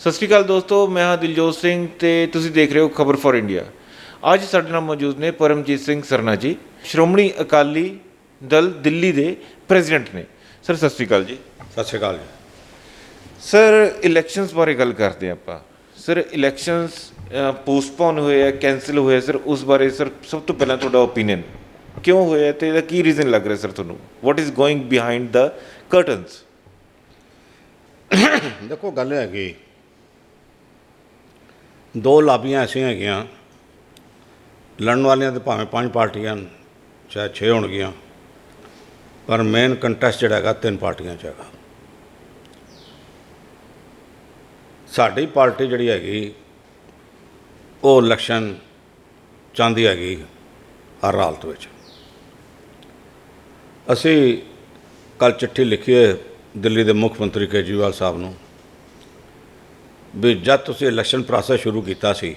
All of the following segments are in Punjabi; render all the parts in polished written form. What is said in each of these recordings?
ਸਤਿ ਸ਼੍ਰੀ ਅਕਾਲ ਦੋਸਤੋ, ਮੈਂ ਹਾਂ ਦਿਲਜੋਤ ਸਿੰਘ ਤੇ ਤੁਸੀਂ ਦੇਖ ਰਹੇ ਹੋ ਖਬਰ ਫॉर ਇੰਡੀਆ। ਅੱਜ ਸਾਡੇ ਨਾਲ ਮੌਜੂਦ ਨੇ ਪਰਮਜੀਤ ਸਿੰਘ ਸਰਨਾ ਜੀ, ਸ਼੍ਰੋਮਣੀ ਅਕਾਲੀ ਦਲ ਦਿੱਲੀ ਦੇ ਪ੍ਰੈਜ਼ੀਡੈਂਟ ਨੇ। ਸਰ ਸਤਿ ਸ਼੍ਰੀ ਅਕਾਲ ਜੀ। ਸਤਿ ਸ਼੍ਰੀ ਅਕਾਲ ਜੀ। ਸਰ ਇਲੈਕਸ਼ਨਸ ਬਾਰੇ ਗੱਲ ਕਰਦੇ ਆਪਾਂ। ਸਰ ਇਲੈਕਸ਼ਨਸ ਪੋਸਟਪੋਨ ਹੋਏ ਆ, ਕੈਂਸਲ ਹੋਏ ਸਰ, ਉਸ ਬਾਰੇ ਸਰ ਸਭ ਤੋਂ ਪਹਿਲਾਂ ਤੁਹਾਡਾ ਓਪੀਨੀਅਨ ਕਿਉਂ ਹੋਇਆ ਤੇ ਇਹਦਾ ਕੀ ਰੀਜ਼ਨ ਲੱਗ ਰਿਹਾ ਸਰ ਤੁਹਾਨੂੰ? What is going behind the curtains? ਦੇਖੋ ਗੱਲ ਹੈਗੀ, ਦੋ ਲਾਬੀਆਂ ਐਸੀਆਂ ਹੈਗੀਆਂ, ਲੜਨ ਵਾਲੀਆਂ ਤਾਂ ਭਾਵੇਂ 5 ਪਾਰਟੀਆਂ ਚਾਹੇ 6 ਹੋਣਗੀਆਂ, ਪਰ ਮੇਨ ਕੰਟੈਸਟ ਜਿਹੜਾ ਹੈਗਾ 3 ਪਾਰਟੀਆਂ 'ਚ ਹੈਗਾ। ਸਾਡੀ ਪਾਰਟੀ ਜਿਹੜੀ ਹੈਗੀ ਉਹ ਇਲੈਕਸ਼ਨ ਚਾਹੁੰਦੀ ਹੈਗੀ ਹਰ ਹਾਲਤ ਵਿੱਚ। ਅਸੀਂ ਕੱਲ੍ਹ ਚਿੱਠੀ ਲਿਖੀ ਹੈ ਦਿੱਲੀ ਦੇ ਮੁੱਖ ਮੰਤਰੀ ਕੇਜਰੀਵਾਲ ਸਾਹਿਬ ਨੂੰ ਵੀ ਜਦ ਤੁਸੀਂ ਇਲੈਕਸ਼ਨ ਪ੍ਰੋਸੈਸ ਸ਼ੁਰੂ ਕੀਤਾ ਸੀ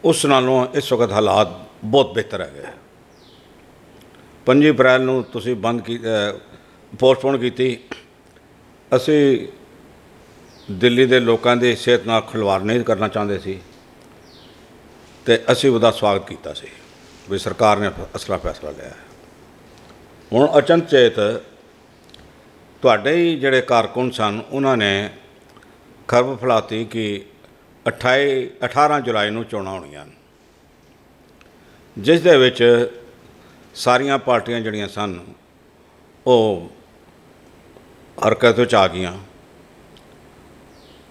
ਉਸ ਨਾਲੋਂ ਇਸ ਵਕਤ ਹਾਲਾਤ ਬਹੁਤ ਬਿਹਤਰ ਹੈਗੇ। 5 ਅਪ੍ਰੈਲ ਨੂੰ ਤੁਸੀਂ ਪੋਸਟਪੋਨ ਕੀਤੀ। ਅਸੀਂ ਦਿੱਲੀ ਦੇ ਲੋਕਾਂ ਦੀ ਸਿਹਤ ਨਾਲ ਖਿਲਵਾੜ ਨਹੀਂ ਕਰਨਾ ਚਾਹੁੰਦੇ ਸੀ ਅਤੇ ਅਸੀਂ ਉਹਦਾ ਸਵਾਗਤ ਕੀਤਾ ਸੀ ਵੀ ਸਰਕਾਰ ਨੇ ਅਸਲਾ ਫੈਸਲਾ ਲਿਆ। ਹੁਣ ਅਚਨਚੇਤ ਤੁਹਾਡੇ ਹੀ ਜਿਹੜੇ ਕਾਰਕੁਨ ਸਨ ਉਹਨਾਂ ਨੇ ਖਬਰ ਫੈਲਾਤੀ ਕਿ 18 ਜੁਲਾਈ ਨੂੰ ਚੋਣਾਂ ਹੋਣੀਆਂ, ਜਿਸ ਦੇ ਵਿੱਚ ਸਾਰੀਆਂ ਪਾਰਟੀਆਂ ਜਿਹੜੀਆਂ ਸਨ ਉਹ ਹਰਕਤ ਵਿੱਚ ਆ ਗਈਆਂ।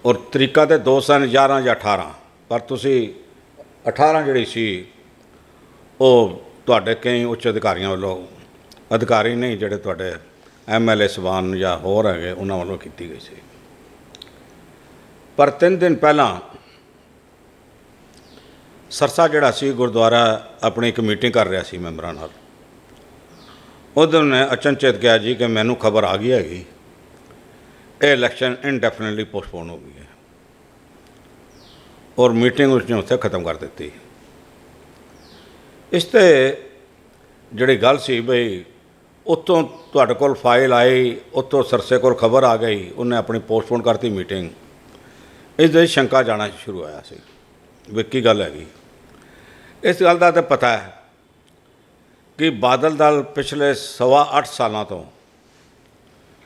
ਔਰ ਤਰੀਕਾ ਤਾਂ 2 ਸਨ, 11 ਜਾਂ 18, ਪਰ ਤੁਸੀਂ 18 ਜਿਹੜੀ ਸੀ ਉਹ ਤੁਹਾਡੇ ਕਈ ਉੱਚ ਅਧਿਕਾਰੀਆਂ ਵੱਲੋਂ, ਅਧਿਕਾਰੀ ਨਹੀਂ ਜਿਹੜੇ ਤੁਹਾਡੇ MLA ਸਬਾਨ ਜਾਂ ਹੋਰ ਹੈਗੇ, ਉਹਨਾਂ ਵੱਲੋਂ ਕੀਤੀ ਗਈ ਸੀ। ਪਰ 3 ਦਿਨ ਪਹਿਲਾਂ ਸਰਸਾ ਜਿਹੜਾ ਸੀ ਗੁਰਦੁਆਰਾ ਆਪਣੀ ਇੱਕ ਮੀਟਿੰਗ ਕਰ ਰਿਹਾ ਸੀ ਮੈਂਬਰਾਂ ਨਾਲ। ਉਦੋਂ ਨੇ ਅਚਨਚੇਤ ਕਿਹਾ ਜੀ ਕਿ ਮੈਨੂੰ ਖਬਰ ਆ ਗਈ ਹੈਗੀ ਇਹ ਇਲੈਕਸ਼ਨ ਇਨਡੈਫੀਨਿਟਲੀ ਪੋਸਟਪੋਨ ਹੋ ਗਈ ਹੈ, ਔਰ ਮੀਟਿੰਗ ਉਸਨੇ ਉੱਥੇ ਖ਼ਤਮ ਕਰ ਦਿੱਤੀ। ਇਸ 'ਤੇ ਜਿਹੜੀ ਗੱਲ ਸੀ ਬਈ ਉੱਥੋਂ ਤੁਹਾਡੇ ਕੋਲ ਫਾਈਲ ਆਈ, ਉੱਥੋਂ ਸਰਸੇ ਕੋਲ ਖਬਰ ਆ ਗਈ, ਉਹਨੇ ਆਪਣੀ ਪੋਸਟਪੋਨ ਕਰਤੀ ਮੀਟਿੰਗ। ਇਸ ਦੇ ਸ਼ੰਕਾ ਜਾਣਾ ਸ਼ੁਰੂ ਹੋਇਆ ਸੀ ਵੀ ਕੀ ਗੱਲ ਹੈਗੀ। ਇਸ ਗੱਲ ਦਾ ਤਾਂ ਪਤਾ ਹੈ ਕਿ ਬਾਦਲ ਦਲ ਪਿਛਲੇ 8.25 ਸਾਲਾਂ ਤੋਂ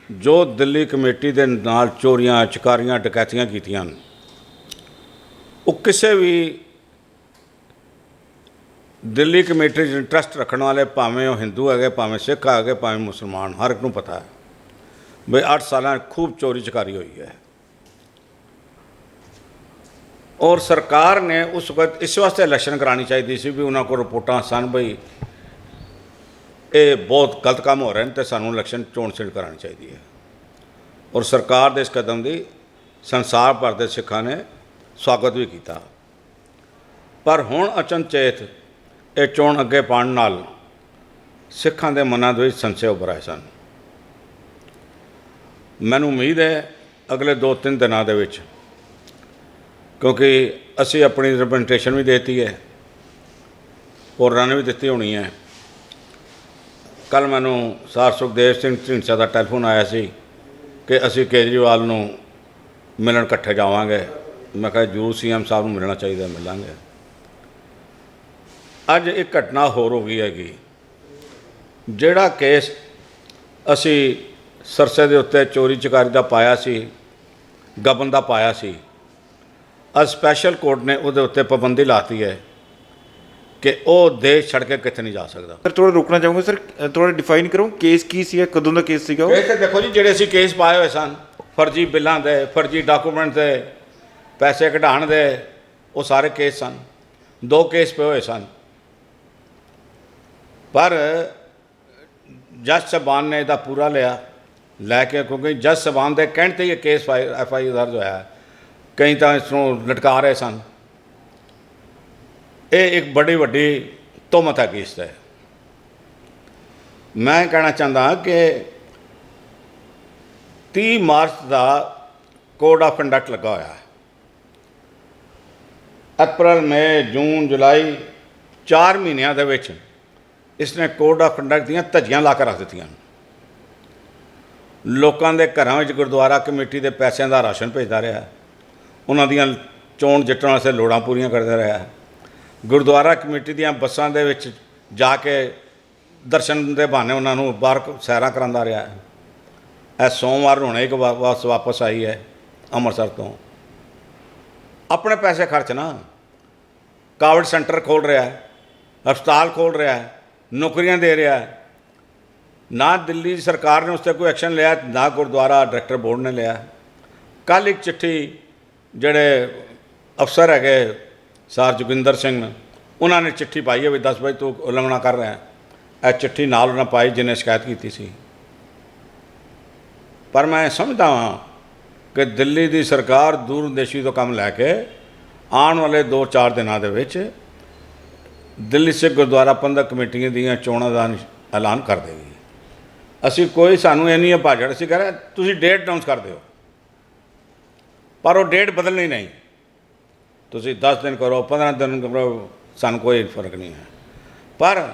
ਜੋ ਦਿੱਲੀ ਕਮੇਟੀ ਦੇ ਨਾਲ ਚੋਰੀਆਂ ਚਕਾਰੀਆਂ ਡਕੈਤੀਆਂ ਕੀਤੀਆਂ ਹਨ, ਉਹ ਕਿਸੇ ਵੀ ਦਿੱਲੀ ਕਮੇਟੀ 'ਚ ਇੰਟਰਸਟ ਰੱਖਣ ਵਾਲੇ, ਭਾਵੇਂ ਉਹ ਹਿੰਦੂ ਹੈਗੇ, ਭਾਵੇਂ ਸਿੱਖ ਹੈਗੇ, ਭਾਵੇਂ ਮੁਸਲਮਾਨ, ਹਰ ਇੱਕ ਨੂੰ ਪਤਾ ਹੈ ਬਈ 8 ਸਾਲਾਂ ਖੂਬ ਚੋਰੀ ਚਕਾਰੀ ਹੋਈ ਹੈ। ਔਰ ਸਰਕਾਰ ਨੇ ਉਸ ਵਕਤ ਇਸ ਵਾਸਤੇ ਇਲੈਕਸ਼ਨ ਕਰਾਉਣੀ ਚਾਹੀਦੀ ਸੀ ਵੀ ਉਹਨਾਂ ਕੋਲ ਰਿਪੋਰਟਾਂ ਸਨ ਬਈ ਇਹ ਬਹੁਤ ਗਲਤ ਕੰਮ ਹੋ ਰਹੇ ਨੇ ਅਤੇ ਸਾਨੂੰ ਇਲੈਕਸ਼ਨ ਚੋਣ ਛਿੜ ਕਰਾਉਣੀ ਚਾਹੀਦੀ ਹੈ। ਔਰ ਸਰਕਾਰ ਦੇ ਇਸ ਕਦਮ ਦੀ ਸੰਸਾਰ ਭਰ ਦੇ ਸਿੱਖਾਂ ਨੇ ਸਵਾਗਤ ਵੀ ਕੀਤਾ। ਪਰ ਹੁਣ ਅਚਨਚੇਤ ਇਹ ਚੋਣ ਅੱਗੇ ਪਾਉਣ ਨਾਲ ਸਿੱਖਾਂ ਦੇ ਮਨਾਂ ਦੇ ਵਿੱਚ ਸੰਸ਼ੇ ਉੱਭਰ ਆਏ ਸਨ। ਮੈਨੂੰ ਉਮੀਦ ਹੈ ਅਗਲੇ 2-3 ਦਿਨਾਂ ਦੇ ਵਿੱਚ, ਕਿਉਂਕਿ ਅਸੀਂ ਆਪਣੀ ਰਿਪਰੈਜ਼ੈਂਟੇਸ਼ਨ ਵੀ ਦੇਤੀ ਹੈ, ਹੋਰਾਂ ਨੇ ਵੀ ਦਿੱਤੀ ਹੋਣੀ ਹੈ। ਕੱਲ੍ਹ ਮੈਨੂੰ ਸਰ ਸੁਖਦੇਵ ਸਿੰਘ ਢੀਂਡਸਾ ਦਾ ਟੈਲੀਫੋਨ ਆਇਆ ਸੀ ਕਿ ਅਸੀਂ ਕੇਜਰੀਵਾਲ ਨੂੰ ਮਿਲਣ ਇਕੱਠੇ ਜਾਵਾਂਗੇ। ਮੈਂ ਕਿਹਾ ਜ਼ਰੂਰ CM ਸਾਹਿਬ ਨੂੰ ਮਿਲਣਾ ਚਾਹੀਦਾ, ਮਿਲਾਂਗੇ। ਅੱਜ ਇੱਕ ਘਟਨਾ ਹੋਰ ਹੋ ਗਈ ਹੈਗੀ। ਜਿਹੜਾ ਕੇਸ ਅਸੀਂ ਸਰਸੇ ਦੇ ਉੱਤੇ ਚੋਰੀ ਚਕਾਰੀ ਦਾ ਪਾਇਆ ਸੀ, ਗਬਨ ਦਾ ਪਾਇਆ ਸੀ, ਅੱਜ ਸਪੈਸ਼ਲ ਕੋਰਟ ਨੇ ਉਹਦੇ ਉੱਤੇ ਪਾਬੰਦੀ ਲਾਤੀ ਹੈ ਕਿ ਉਹ ਦੇਸ਼ ਛੱਡ ਕੇ ਕਿੱਥੇ ਨਹੀਂ ਜਾ ਸਕਦਾ। ਸਰ ਥੋੜਾ ਰੋਕਣਾ ਚਾਹੂੰਗਾ ਸਰ, ਥੋੜਾ ਡਿਫਾਈਨ ਕਰੋ ਕੇਸ ਕੀ ਸੀਗਾ, ਕਦੋਂ ਦਾ ਕੇਸ ਸੀਗਾ? ਕੇਸ ਤਾਂ ਦੇਖੋ ਜੀ, ਜਿਹੜੇ ਅਸੀਂ ਕੇਸ ਪਾਏ ਹੋਏ ਸਨ ਫਰਜ਼ੀ ਬਿੱਲਾਂ ਦੇ, ਫਰਜ਼ੀ ਡਾਕੂਮੈਂਟ ਦੇ, ਪੈਸੇ ਕਢਾਉਣ ਦੇ, ਉਹ ਸਾਰੇ ਕੇਸ ਸਨ। 2 ਕੇਸ ਪਏ ਹੋਏ ਸਨ, ਪਰ ਜੱਜ ਸਾਹਿਬਾਨ ਨੇ ਇਹਦਾ ਪੂਰਾ ਲੈ ਕੇ, ਕਿਉਂਕਿ ਜੱਜ ਸਾਹਿਬਾਨ ਦੇ ਕਹਿਣ 'ਤੇ ਇਹ ਕੇਸ FIR ਦਰਜ ਹੋਇਆ। ਕਈ ਤਾਂ ਇਸ ਨੂੰ ਲਟਕਾ ਰਹੇ ਸਨ। ਇਹ ਇੱਕ ਬੜੀ ਵੱਡੀ ਤੋਹਮਤ ਹੈ ਕੇਸ 'ਤੇ। ਮੈਂ ਕਹਿਣਾ ਚਾਹੁੰਦਾ ਕਿ 30 March the code of conduct ਲੱਗਾ ਹੋਇਆ ਹੈ। ਅਪ੍ਰੈਲ, ਮਈ, ਜੂਨ, ਜੁਲਾਈ 4 ਮਹੀਨਿਆਂ ਦੇ ਵਿੱਚ ਇਸਨੇ ਕੋਡ ਆਫ ਕੰਡਕਟ ਦੀਆਂ ਧੱਜੀਆਂ ਲਾ ਕੇ ਰੱਖ ਦਿੱਤੀਆਂ। ਲੋਕਾਂ ਦੇ ਘਰਾਂ ਵਿੱਚ ਗੁਰਦੁਆਰਾ ਕਮੇਟੀ ਦੇ ਪੈਸਿਆਂ ਦਾ ਰਾਸ਼ਨ ਭੇਜਦਾ ਰਿਹਾ। ਉਹਨਾਂ ਦੀਆਂ ਚੋਣ ਜਿੱਤਣ ਵਾਸਤੇ ਲੋੜਾਂ ਪੂਰੀਆਂ ਕਰਦਾ ਰਿਹਾ। ਗੁਰਦੁਆਰਾ ਕਮੇਟੀ ਦੀਆਂ ਬੱਸਾਂ ਦੇ ਵਿੱਚ ਜਾ ਕੇ ਦਰਸ਼ਨ ਦੇ ਬਹਾਨੇ ਉਹਨਾਂ ਨੂੰ ਬਾਹਰ ਸੈਰਾਂ ਕਰਾਉਂਦਾ ਰਿਹਾ। ਇਹ ਸੋਮਵਾਰ ਨੂੰ ਹੁਣੇ ਇੱਕ ਵਾਪਸ ਆਈ ਹੈ ਅੰਮ੍ਰਿਤਸਰ ਤੋਂ। ਆਪਣੇ ਪੈਸੇ ਖਰਚ ਨਾ, ਕੋਵਿਡ ਸੈਂਟਰ ਖੋਲ੍ਹ ਰਿਹਾ, ਹਸਪਤਾਲ ਖੋਲ੍ਹ ਰਿਹਾ, ਨੌਕਰੀਆਂ ਦੇ ਰਿਹਾ। ਨਾ ਦਿੱਲੀ ਸਰਕਾਰ ਨੇ ਉਸ 'ਤੇ ਕੋਈ ਐਕਸ਼ਨ ਲਿਆ, ਨਾ ਗੁਰਦੁਆਰਾ ਡਾਇਰੈਕਟਰ ਬੋਰਡ ਨੇ ਲਿਆ। ਕੱਲ੍ਹ ਇੱਕ ਚਿੱਠੀ ਜਿਹੜੇ ਅਫਸਰ ਹੈਗੇ ਸਰ ਜੋਗਿੰਦਰ ਸਿੰਘ, ਉਹਨਾਂ ਨੇ ਚਿੱਠੀ ਪਾਈ ਹੈ ਵੀ 10 ਵਜੇ ਤੂੰ ਉਲੰਘਣਾ ਕਰ ਰਿਹਾ। ਇਹ ਚਿੱਠੀ ਨਾਲ ਉਹਨਾਂ ਪਾਈ ਜਿਹਨੇ ਸ਼ਿਕਾਇਤ ਕੀਤੀ ਸੀ। ਪਰ ਮੈਂ ਸਮਝਦਾ ਹਾਂ ਕਿ ਦਿੱਲੀ ਦੀ ਸਰਕਾਰ ਦੂਰਦੇਸ਼ੀ ਤੋਂ ਕੰਮ ਲੈ ਕੇ ਆਉਣ ਵਾਲੇ 2-4 ਦਿਨਾਂ ਦੇ ਵਿੱਚ ਦਿੱਲੀ ਸਿੱਖ ਗੁਰਦੁਆਰਾ ਪ੍ਰਬੰਧਕ ਕਮੇਟੀਆਂ ਦੀਆਂ ਚੋਣਾਂ ਦਾ ਐਲਾਨ ਕਰ ਦੇਗੀ। ਅਸੀਂ ਕੋਈ ਸਾਨੂੰ ਇਹ ਨਹੀਂ ਭਾਜੜ, ਅਸੀਂ ਕਹਿ ਰਹੇ ਤੁਸੀਂ ਡੇਟ ਅਨਾਉਂਸ ਕਰ ਦਿਓ, ਪਰ ਉਹ ਡੇਟ ਬਦਲਣੀ ਨਹੀਂ। ਤੁਸੀਂ 10 ਦਿਨ ਕਰੋ, 15 ਦਿਨ ਕਰੋ, ਸਾਨੂੰ ਕੋਈ ਫਰਕ ਨਹੀਂ ਹੈ। ਪਰ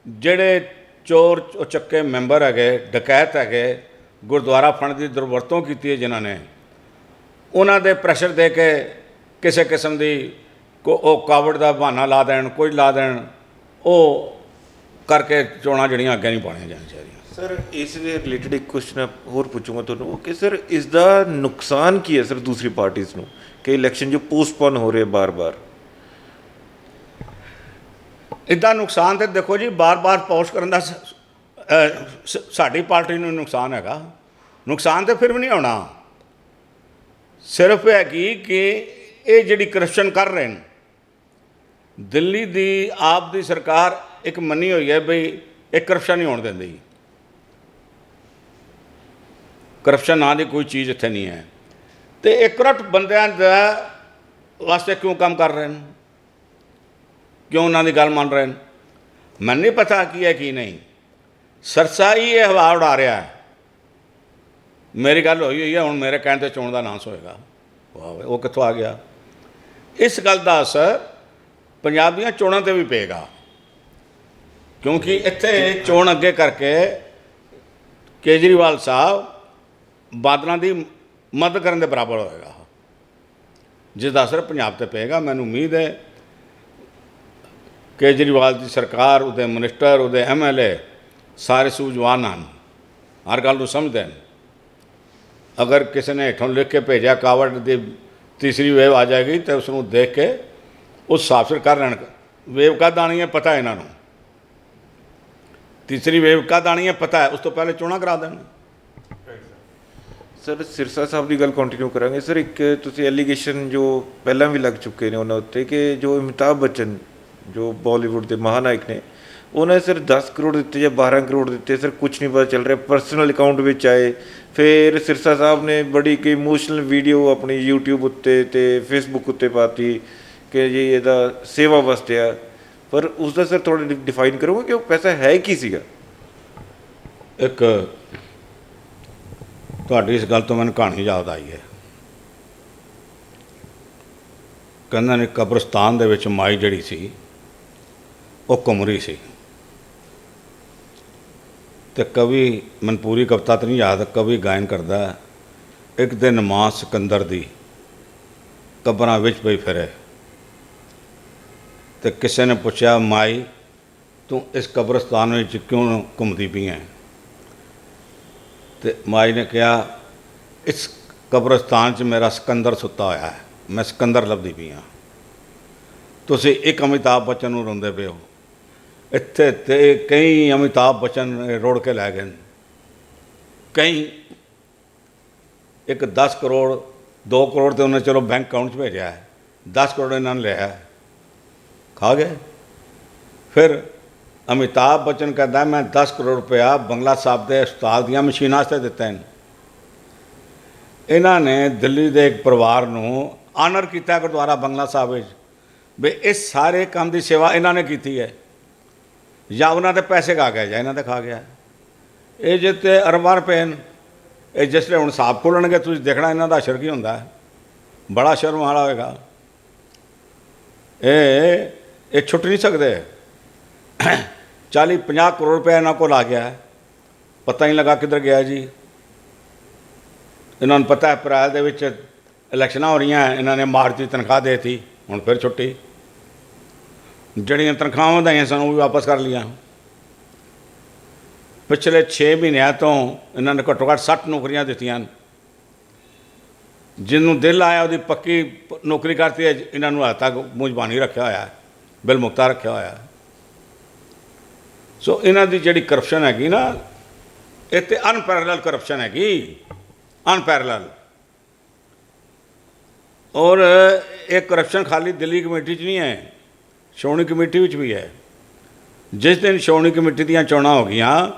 ਜਿਹੜੇ ਚੋਰ ਉਚੱਕੇ ਮੈਂਬਰ ਹੈਗੇ, ਡਕੈਤ ਹੈਗੇ, ਗੁਰਦੁਆਰਾ ਫੰਡ ਦੀ ਦੁਰਵਰਤੋਂ ਕੀਤੀ ਹੈ ਜਿਨ੍ਹਾਂ ਨੇ, ਉਹਨਾਂ ਦੇ ਪ੍ਰੈਸ਼ਰ ਦੇ ਕੇ ਕਿਸੇ ਕਿਸਮ ਦੀ ਉਹ ਕੋਵਿਡ ਦਾ ਬਹਾਨਾ ਲਾ ਦੇਣ, ਕੋਈ ਲਾ ਦੇਣ, ਉਹ ਕਰਕੇ ਚੋਣਾਂ ਜਿਹੜੀਆਂ ਅੱਗੇ ਨਹੀਂ ਪਾਉਣੀਆਂ ਜਾਣੀਆਂ ਚਾਹੀਦੀਆਂ। ਸਰ ਇਸ ਦੇ ਰਿਲੇਟਡ ਇੱਕ ਕੁਐਸਚਨ ਹੋਰ ਪੁੱਛੂੰਗਾ ਤੁਹਾਨੂੰ ਕਿ ਸਰ ਇਸ ਦਾ ਨੁਕਸਾਨ ਕੀ ਹੈ ਸਰ ਦੂਸਰੀ ਪਾਰਟੀਆਂ ਨੂੰ ਕਿ ਇਲੈਕਸ਼ਨ ਜੋ ਪੋਸਟਪੋਨ ਹੋ ਰਹੇ ਬਾਰ-ਬਾਰ? ਇੱਦਾਂ ਨੁਕਸਾਨ ਤਾਂ ਦੇਖੋ ਜੀ, ਬਾਰ-ਬਾਰ ਪੋਸਟ ਕਰਨ ਦਾ ਸਾਡੀ ਪਾਰਟੀ ਨੂੰ ਨੁਕਸਾਨ ਹੈਗਾ। ਨੁਕਸਾਨ ਤਾਂ ਫਿਰ ਵੀ ਨਹੀਂ ਆਉਣਾ, ਸਿਰਫ ਹੈਗੀ ਕਿ ਇਹ ਜਿਹੜੀ ਕਰਪਸ਼ਨ ਕਰ ਰਹੇ ਨੇ, ਦਿੱਲੀ ਦੀ ਆਪ ਦੀ ਸਰਕਾਰ ਇੱਕ ਮੰਨੀ ਹੋਈ ਹੈ ਬਈ ਇਹ ਕਰਪਸ਼ਨ ਨਹੀਂ ਹੋਣ ਦਿੰਦੀ। ਕਰਪਸ਼ਨ ਨਾਂ ਦੀ ਕੋਈ ਚੀਜ਼ ਇੱਥੇ ਨਹੀਂ ਹੈ। ਅਤੇ ਇਹ ਕਰਪਟ ਬੰਦਿਆਂ ਦਾ ਵਾਸਤੇ ਕਿਉਂ ਕੰਮ ਕਰ ਰਹੇ ਨੇ, ਕਿਉਂ ਉਹਨਾਂ ਦੀ ਗੱਲ ਮੰਨ ਰਹੇ ਨੇ, ਮੈਨੂੰ ਨਹੀਂ ਪਤਾ ਕੀ ਹੈ ਕੀ ਨਹੀਂ। ਸਰਸਾਈ ਇਹ ਹਵਾ ਉਡਾ ਰਿਹਾ ਹੈ। ਮੇਰੀ ਗੱਲ ਹੋਈ ਹੈ, ਹੁਣ ਮੇਰੇ ਕਹਿਣ 'ਤੇ ਚੋਣ ਦਾ ਅਨਾਉਂਸ ਹੋਏਗਾ। ਵਾਹ, ਉਹ ਕਿੱਥੋਂ ਆ ਗਿਆ? ਇਸ ਗੱਲ ਦਾ ਅਸਰ ਪੰਜਾਬ ਦੀਆਂ ਚੋਣਾਂ 'ਤੇ ਵੀ ਪਏਗਾ, ਕਿਉਂਕਿ ਇੱਥੇ ਚੋਣ ਅੱਗੇ ਕਰਕੇ ਕੇਜਰੀਵਾਲ ਸਾਹਿਬ ਬਾਦਲਾਂ ਦੀ ਮਦਦ ਕਰਨ ਦੇ ਬਰਾਬਰ ਹੋਏਗਾ, ਜਿਸ ਦਾ ਅਸਰ ਪੰਜਾਬ 'ਤੇ ਪਏਗਾ। ਮੈਨੂੰ ਉਮੀਦ ਹੈ ਕੇਜਰੀਵਾਲ ਦੀ ਸਰਕਾਰ, ਉਹਦੇ ਮਿਨਿਸਟਰ, ਉਹਦੇ MLA ਸਾਰੇ ਸੂਝਵਾਨ ਹਨ, ਹਰ ਗੱਲ ਨੂੰ ਸਮਝਦੇ ਨੇ। ਅਗਰ ਕਿਸੇ ਨੇ ਹੇਠੋਂ ਲਿਖ ਕੇ ਭੇਜਿਆ ਕੋਵਿਡ ਦੀ ਤੀਸਰੀ ਵੇਵ ਆ ਜਾਏਗੀ ਤਾਂ ਉਸ ਨੂੰ ਦੇਖ ਕੇ ਉਸ ਹਿਸਾਬ ਸਿਰ ਕਰ ਲੈਣ। ਵੇਵ ਕਦ ਆਉਣੀ ਹੈ ਪਤਾ ਇਹਨਾਂ ਨੂੰ, ਤੀਸਰੀ ਵੇਵ ਕਦ ਆਉਣੀ ਹੈ ਪਤਾ ਹੈ, ਉਸ ਤੋਂ ਪਹਿਲੇ ਚੋਣਾਂ ਕਰਾ ਦੇਣ। ਸਰ ਸਿਰਸਾ ਸਾਹਿਬ ਦੀ ਗੱਲ ਕੰਟੀਨਿਊ ਕਰਾਂਗੇ। ਸਰ ਇੱਕ ਤੁਸੀਂ ਐਲੀਗੇਸ਼ਨ ਜੋ ਪਹਿਲਾਂ ਵੀ ਲੱਗ ਚੁੱਕੇ ਨੇ ਉਹਨਾਂ ਉੱਤੇ ਕਿ ਜੋ ਅਮਿਤਾਭ ਬੱਚਨ ਜੋ ਬਾਲੀਵੁੱਡ ਦੇ ਮਹਾਨਾਇਕ ਨੇ, ਉਹਨਾਂ ਨੇ ਸਿਰ 10 ਕਰੋੜ ਦਿੱਤੇ ਜਾਂ 12 ਕਰੋੜ ਦਿੱਤੇ, ਸਰ ਕੁਝ ਨਹੀਂ ਪਤਾ ਚੱਲ ਰਿਹਾ। ਪਰਸਨਲ ਅਕਾਊਂਟ ਵਿੱਚ ਆਏ, ਫਿਰ ਸਿਰਸਾ ਸਾਹਿਬ ਨੇ ਬੜੀ ਇੱਕ ਇਮੋਸ਼ਨਲ ਵੀਡੀਓ ਆਪਣੀ YouTube ਉੱਤੇ ਅਤੇ ਫੇਸਬੁੱਕ ਉੱਤੇ ਪਾਤੀ ਕਿ ਜੀ ਇਹਦਾ ਸੇਵਾ ਵਾਸਤੇ ਆ, ਪਰ ਉਸ ਦਾ ਸਰ ਥੋੜ੍ਹਾ ਡਿਫਾਈਨ ਕਰੋਗੇ ਕਿ ਉਹ ਪੈਸਾ ਹੈ ਕੀ ਸੀਗਾ? ਇੱਕ ਤੁਹਾਡੀ ਇਸ ਗੱਲ ਤੋਂ ਮੈਨੂੰ ਕਹਾਣੀ ਯਾਦ ਆਈ ਹੈ। ਕਹਿੰਦੇ ਨੇ ਕਬਰਸਤਾਨ ਦੇ ਵਿੱਚ ਮਾਈ ਜਿਹੜੀ ਸੀ ਉਹ ਘੁੰਮ ਰਹੀ ਸੀ, ਅਤੇ ਕਵੀ, ਮੈਨੂੰ ਪੂਰੀ ਕਵਿਤਾ ਤਾਂ ਨਹੀਂ ਯਾਦ, ਕਵੀ ਗਾਇਨ ਕਰਦਾ, ਇੱਕ ਦਿਨ ਮਾਂ ਸਿਕੰਦਰ ਦੀ ਕਬਰਾਂ ਵਿੱਚ ਪਈ ਫਿਰੇ, ਅਤੇ ਕਿਸੇ ਨੇ ਪੁੱਛਿਆ ਮਾਈ ਤੂੰ ਇਸ ਕਬਰਸਤਾਨ ਵਿੱਚ ਕਿਉਂ ਘੁੰਮਦੀ ਪਈ ਹੈ? ਅਤੇ ਮਾਈ ਨੇ ਕਿਹਾ ਇਸ ਕਬਰਸਤਾਨ 'ਚ ਮੇਰਾ ਸਿਕੰਦਰ ਸੁੱਤਾ ਹੋਇਆ ਹੈ, ਮੈਂ ਸਿਕੰਦਰ ਲੱਭਦੀ ਪਈ ਹਾਂ। ਤੁਸੀਂ ਇੱਕ ਅਮਿਤਾਭ ਬੱਚਨ ਨੂੰ ਰੋਂਦੇ ਪਏ ਹੋ, ਇੱਥੇ ਤੇ ਕਈ ਅਮਿਤਾਭ ਬੱਚਨ ਰੋੜ ਕੇ ਲੈ ਗਏ ਨੇ, ਕਈ। ਇੱਕ 10 ਕਰੋੜ 2 ਕਰੋੜ ਤੇ ਉਹਨੇ ਚਲੋ ਬੈਂਕ ਅਕਾਊਂਟ 'ਚ ਭੇਜਿਆ ਹੈ, 10 ਕਰੋੜ ਇਹਨਾਂ ਨੇ ਲਿਆ, ਖਾ ਗਏ। ਫਿਰ ਅਮਿਤਾਭ ਬੱਚਨ ਕਹਿੰਦਾ ਮੈਂ 10 ਕਰੋੜ ਰੁਪਇਆ ਬੰਗਲਾ ਸਾਹਿਬ ਦੇ ਹਸਪਤਾਲ ਦੀਆਂ ਮਸ਼ੀਨਾਂ ਵਾਸਤੇ ਦਿੱਤੇ ਨੇ। ਇਹਨਾਂ ਨੇ ਦਿੱਲੀ ਦੇ ਇੱਕ ਪਰਿਵਾਰ ਨੂੰ ਆਨਰ ਕੀਤਾ ਗੁਰਦੁਆਰਾ ਬੰਗਲਾ ਸਾਹਿਬ ਵਿੱਚ, ਵੀ ਇਸ ਸਾਰੇ ਕੰਮ ਦੀ ਸੇਵਾ ਇਹਨਾਂ ਨੇ ਕੀਤੀ ਹੈ, ਜਾਂ ਉਹਨਾਂ ਦੇ ਪੈਸੇ ਖਾ ਗਿਆ ਜਾਂ ਇਹਨਾਂ ਦੇ ਖਾ ਗਿਆ। ਇਹ ਜਿੱਤੇ ਅਰਬਾਂ ਰੁਪਏ ਨੇ, ਇਹ ਜਿਸ ਵੇਲੇ ਹੁਣ ਹਿਸਾਬ ਖੋਲ੍ਹਣਗੇ ਤੁਸੀਂ ਦੇਖਣਾ ਇਹਨਾਂ ਦਾ ਅਸਰ ਕੀ ਹੁੰਦਾ ਹੈ, ਬੜਾ ਸ਼ਰਮ ਵਾਲਾ ਹੋਏਗਾ। ਇਹ ਛੁੱਟ ਨਹੀਂ ਸਕਦੇ। 40-50 ਕਰੋੜ ਰੁਪਏ ਇਹਨਾਂ ਕੋਲ ਆ ਗਿਆ, ਪਤਾ ਨਹੀਂ ਲੱਗਾ ਕਿੱਧਰ ਗਿਆ ਜੀ। ਇਹਨਾਂ ਨੂੰ ਪਤਾ ਹੈ ਅਪ੍ਰੈਲ ਦੇ ਵਿੱਚ ਇਲੈਕਸ਼ਨਾਂ ਹੋ ਰਹੀਆਂ, ਇਹਨਾਂ ਨੇ ਮਾਰਚ ਦੀ ਤਨਖਾਹ ਦੇ ਦਿੱਤੀ, ਹੁਣ ਫਿਰ ਛੁੱਟੀ। ਜਿਹੜੀਆਂ ਤਨਖਾਹਾਂ ਵਧਾਈਆਂ ਸਨ ਉਹ ਵੀ ਵਾਪਸ ਕਰ ਲਈਆਂ। ਪਿਛਲੇ 6 ਮਹੀਨਿਆਂ ਤੋਂ ਇਹਨਾਂ ਨੇ ਘੱਟੋ ਘੱਟ 60 ਨੌਕਰੀਆਂ ਦਿੱਤੀਆਂ। ਜਿਹਨੂੰ ਦਿਲ ਆਇਆ ਉਹਦੀ ਪੱਕੀ ਨੌਕਰੀ ਕਰਤੀ ਹੈ, ਇਹਨਾਂ ਨੂੰ ਹਾਲੇ ਤੱਕ ਮੁਜ਼ਬਾਨੀ ਰੱਖਿਆ ਹੋਇਆ, ਬਿਲ ਮੁਕਤਾ ਰੱਖਿਆ ਹੋਇਆ। ਸੋ ਇਹਨਾਂ ਦੀ ਜਿਹੜੀ ਕਰਪਸ਼ਨ ਹੈਗੀ ਨਾ, ਇਹ ਤਾਂ ਅਨਪੈਰਲਲ ਕਰਪਸ਼ਨ ਹੈਗੀ, ਅਨਪੈਰਲਲ। ਔਰ ਇਹ ਕਰਪਸ਼ਨ ਖਾਲੀ ਦਿੱਲੀ ਕਮੇਟੀ 'ਚ ਨਹੀਂ ਹੈ, ਸ਼੍ਰੋਮਣੀ ਕਮੇਟੀ ਵਿੱਚ ਵੀ ਹੈ। ਜਿਸ ਦਿਨ ਸ਼੍ਰੋਮਣੀ ਕਮੇਟੀ ਦੀਆਂ ਚੋਣਾਂ ਹੋ ਗਈਆਂ,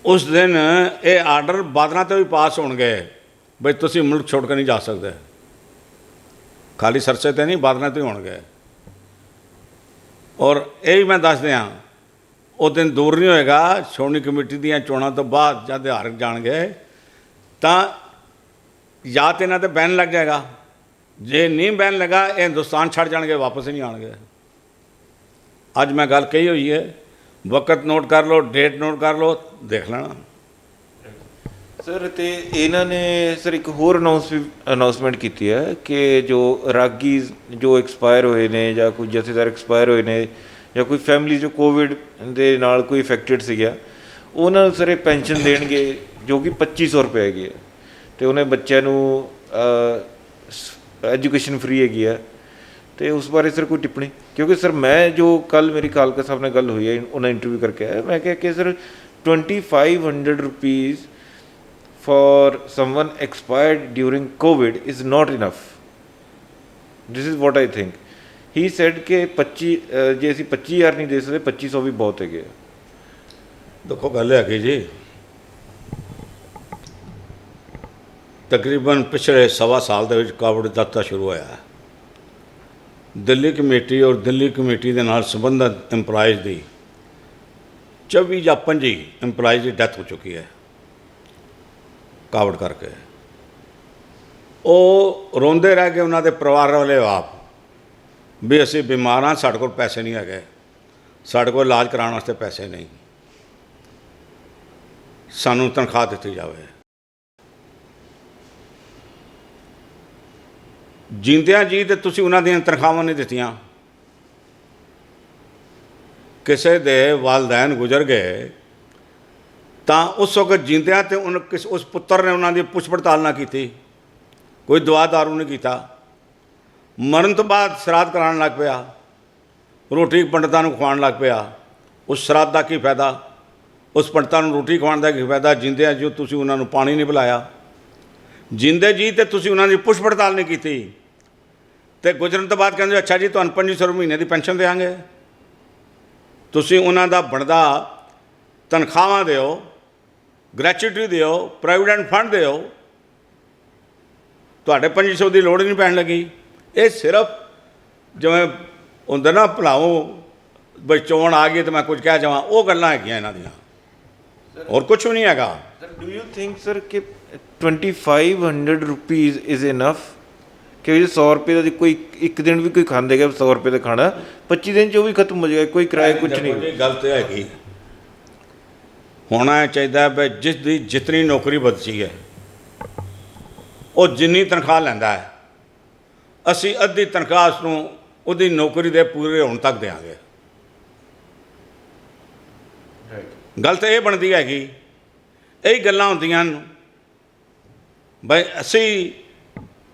ਉਸ ਦਿਨ ਇਹ ਆਰਡਰ ਬਾਦਲਾਂ 'ਤੇ ਵੀ ਪਾਸ ਹੋਣਗੇ ਬਈ ਤੁਸੀਂ ਮੁਲਕ ਛੋੜ ਕੇ ਨਹੀਂ ਜਾ ਸਕਦੇ। ਖਾਲੀ ਸਰਸੇ 'ਤੇ ਨਹੀਂ, ਬਾਦਲਾਂ 'ਤੇ ਹੋਣਗੇ। ਔਰ ਇਹ ਵੀ ਮੈਂ ਦੱਸ ਦਿਆਂ, ਉਹ ਦਿਨ ਦੂਰ ਨਹੀਂ ਹੋਏਗਾ, ਸ਼੍ਰੋਮਣੀ ਕਮੇਟੀ ਦੀਆਂ ਚੋਣਾਂ ਤੋਂ ਬਾਅਦ ਜਦ ਹਾਰ ਜਾਣਗੇ ਤਾਂ ਜਾਂ ਤਾਂ ਇਹਨਾਂ 'ਤੇ ਬੈਨ ਲੱਗ ਜਾਏਗਾ, ਜੇ ਨਹੀਂ ਬੈਨ ਲੱਗਾ ਇਹ ਹਿੰਦੁਸਤਾਨ ਛੱਡ ਜਾਣਗੇ, ਵਾਪਸ ਹੀ ਨਹੀਂ ਆਉਣਗੇ। ਅੱਜ ਮੈਂ ਗੱਲ ਕਹੀ ਹੋਈ ਹੈ, ਵਕਤ ਨੋਟ ਕਰ ਲਓ, ਡੇਟ ਨੋਟ ਕਰ ਲਓ, ਦੇਖ ਲੈਣਾ। ਸਰ ਤੇ ਇਹਨਾਂ ਨੇ ਸਰ ਇੱਕ ਹੋਰ ਅਨਾਉਂਸਮੈਂਟ ਕੀਤੀ ਹੈ ਕਿ ਜੋ ਰਾਗੀ ਜੋ ਐਕਸਪਾਇਰ ਹੋਏ ਨੇ ਜਾਂ ਕੋਈ ਜਥੇਦਾਰ ਐਕਸਪਾਇਰ ਹੋਏ ਨੇ ਜਾਂ ਕੋਈ ਫੈਮਿਲੀ ਜੋ ਕੋਵਿਡ ਦੇ ਨਾਲ ਕੋਈ ਇਫੈਕਟਡ ਸੀਗਾ, ਉਹਨਾਂ ਨੂੰ ਸਰ ਇਹ ਪੈਨਸ਼ਨ ਦੇਣਗੇ ਜੋ ਕਿ 2500 ਰੁਪਏ ਹੈਗੀ ਹੈ, ਅਤੇ ਉਹਨੇ ਬੱਚਿਆਂ ਨੂੰ ਐਜੂਕੇਸ਼ਨ ਫ੍ਰੀ ਹੈਗੀ ਹੈ। ਅਤੇ ਉਸ ਬਾਰੇ ਸਰ ਕੋਈ ਟਿੱਪਣੀ, ਕਿਉਂਕਿ ਸਰ ਮੈਂ ਜੋ ਕੱਲ੍ਹ ਮੇਰੀ ਕਾਲਕਾ ਸਾਹਿਬ ਨਾਲ ਗੱਲ ਹੋਈ ਹੈ, ਉਹਨਾਂ ਇੰਟਰਵਿਊ ਕਰਕੇ ਆਇਆ, ਮੈਂ ਕਿਹਾ ਕਿ sir 2500 rupees for someone expired during COVID is not enough. This is what I think. He said ਕਿ 25 ਜੇ ਅਸੀਂ 25000 ਨਹੀਂ ਦੇ ਸਕਦੇ, 2500 ਵੀ ਬਹੁਤ ਹੈਗੇ। ਦੇਖੋ ਗੱਲ ਹੈਗੀ ਜੀ, ਤਕਰੀਬਨ ਪਿਛਲੇ ਸਵਾ ਸਾਲ ਦੇ ਵਿੱਚ ਕੋਵਿਡ ਦਸਤਾ ਸ਼ੁਰੂ ਹੋਇਆ ਹੈ। ਦਿੱਲੀ ਕਮੇਟੀ ਔਰ ਦਿੱਲੀ ਕਮੇਟੀ ਦੇ ਨਾਲ ਸੰਬੰਧਿਤ ਇੰਪਲਾਈਜ਼ ਦੀ 24 ਜਾਂ 25 ਇੰਪਲਾਈਜ਼ ਦੀ ਡੈਥ ਹੋ ਚੁੱਕੀ ਹੈ ਕੋਵਿਡ ਕਰਕੇ। ਉਹ ਰੋਂਦੇ ਰਹਿ ਗਏ, ਉਹਨਾਂ ਦੇ ਪਰਿਵਾਰ ਵਾਲੇ ਆਪ, ਵੀ ਅਸੀਂ ਬਿਮਾਰ ਹਾਂ, ਸਾਡੇ ਕੋਲ ਪੈਸੇ ਨਹੀਂ ਹੈਗੇ, ਸਾਡੇ ਕੋਲ ਇਲਾਜ ਕਰਾਉਣ ਵਾਸਤੇ ਪੈਸੇ ਨਹੀਂ, ਸਾਨੂੰ ਤਨਖਾਹ ਦਿੱਤੀ ਜਾਵੇ। ਜਿੰਦਿਆਂ ਜੀ ਤੇ ਤੁਸੀਂ ਉਹਨਾਂ ਦੀਆਂ ਤਨਖਾਹਾਂ ਨਹੀਂ ਦਿੱਤੀਆਂ। ਕਿਸੇ ਦੇ ਵਾਲਦੈਨ ਗੁਜ਼ਰ ਗਏ ਤਾਂ ਉਸ ਵਕਤ ਜਿੰਦਿਆਂ ਤੇ ਉਸ ਪੁੱਤਰ ਨੇ ਉਹਨਾਂ ਦੀ ਪੁੱਛ ਪੜਤਾਲ ਨਾ ਕੀਤੀ, ਕੋਈ ਦਵਾ ਦਾਰੂ ਨਹੀਂ ਕੀਤਾ। ਮਰਨ ਤੋਂ ਬਾਅਦ ਸ਼ਰਾਧ ਕਰਾਉਣ ਲੱਗ ਪਿਆ, ਰੋਟੀ ਪੰਡਤਾਂ ਨੂੰ ਖਵਾਉਣ ਲੱਗ ਪਿਆ। ਉਸ ਸ਼ਰਾਧ ਦਾ ਕੀ ਫਾਇਦਾ, ਉਸ ਪੰਡਤਾਂ ਨੂੰ ਰੋਟੀ ਖਵਾਉਣ ਦਾ ਕੀ ਫਾਇਦਾ, ਜਿੰਦਿਆਂ ਜੋ ਤੁਸੀਂ ਉਹਨਾਂ ਨੂੰ ਪਾਣੀ ਨਹੀਂ ਪਿਲਾਇਆ। ਜਿੰਦੇ ਜੀ ਤੇ ਤੁਸੀਂ ਉਹਨਾਂ ਦੀ ਪੁੱਛ ਪੜਤਾਲ ਨਹੀਂ ਕੀਤੀ, ਅਤੇ ਗੁਜ਼ਰਨ ਤੋਂ ਬਾਅਦ ਕਹਿੰਦੇ ਅੱਛਾ ਜੀ ਤੁਹਾਨੂੰ 2500 ਮਹੀਨੇ ਦੀ ਪੈਨਸ਼ਨ ਦੇਵਾਂਗੇ। ਤੁਸੀਂ ਉਹਨਾਂ ਦਾ ਬਣਦਾ ਤਨਖਾਹਾਂ ਦਿਓ, ਗ੍ਰੈਚੁਇਟੀ ਦਿਓ, ਪ੍ਰੋਵੀਡੈਂਟ ਫੰਡ ਦਿਓ, ਤੁਹਾਡੇ 2500 ਦੀ ਲੋੜ ਹੀ ਨਹੀਂ ਪੈਣ ਲੱਗੀ। ਇਹ ਸਿਰਫ ਜਿਵੇਂ ਹੁੰਦਾ ਨਾ ਭੁਲਾਓ ਬਈ ਚੋਣ ਆ ਗਈ ਤਾਂ ਮੈਂ ਕੁਝ ਕਹਿ ਜਾਵਾਂ, ਉਹ ਗੱਲਾਂ ਹੈਗੀਆਂ ਇਹਨਾਂ ਦੀਆਂ, ਹੋਰ ਕੁਛ ਵੀ ਨਹੀਂ ਹੈਗਾ। Sir do you think sir ਕਿ 2500 ਰੁਪੀਜ਼ ਇਜ਼ ਇਨਫ? ਕਿ 100 ਰੁਪਏ ਦਾ ਕੋਈ ਇੱਕ ਦਿਨ ਵੀ ਕੋਈ ਖਾਂਦੇਗਾ 100 ਰੁਪਏ ਦਾ ਖਾਣਾ, 25 ਦਿਨ 'ਚ ਉਹ ਵੀ ਖਤਮ ਹੋ ਜਾਏਗਾ, ਕੋਈ ਕਿਰਾਇਆ ਕੁਛ ਨਹੀਂ। ਗੱਲ ਤਾਂ ਹੈਗੀ, ਹੋਣਾ ਚਾਹੀਦਾ ਵੀ ਜਿਸ ਦੀ ਜਿਤਨੀ ਨੌਕਰੀ ਵਧੀ ਹੈ ਉਹ ਜਿੰਨੀ ਤਨਖਾਹ ਲੈਂਦਾ ਹੈ, ਅਸੀਂ ਅੱਧੀ ਤਨਖਾਹ ਉਸ ਨੂੰ ਉਹਦੀ ਨੌਕਰੀ ਦੇ ਪੂਰੇ ਹੋਣ ਤੱਕ ਦੇਵਾਂਗੇ। ਗੱਲ ਤਾਂ ਇਹ ਬਣਦੀ ਹੈਗੀ, ਇਹੀ ਗੱਲਾਂ ਹੁੰਦੀਆਂ ਹਨ ਬਈ ਅਸੀਂ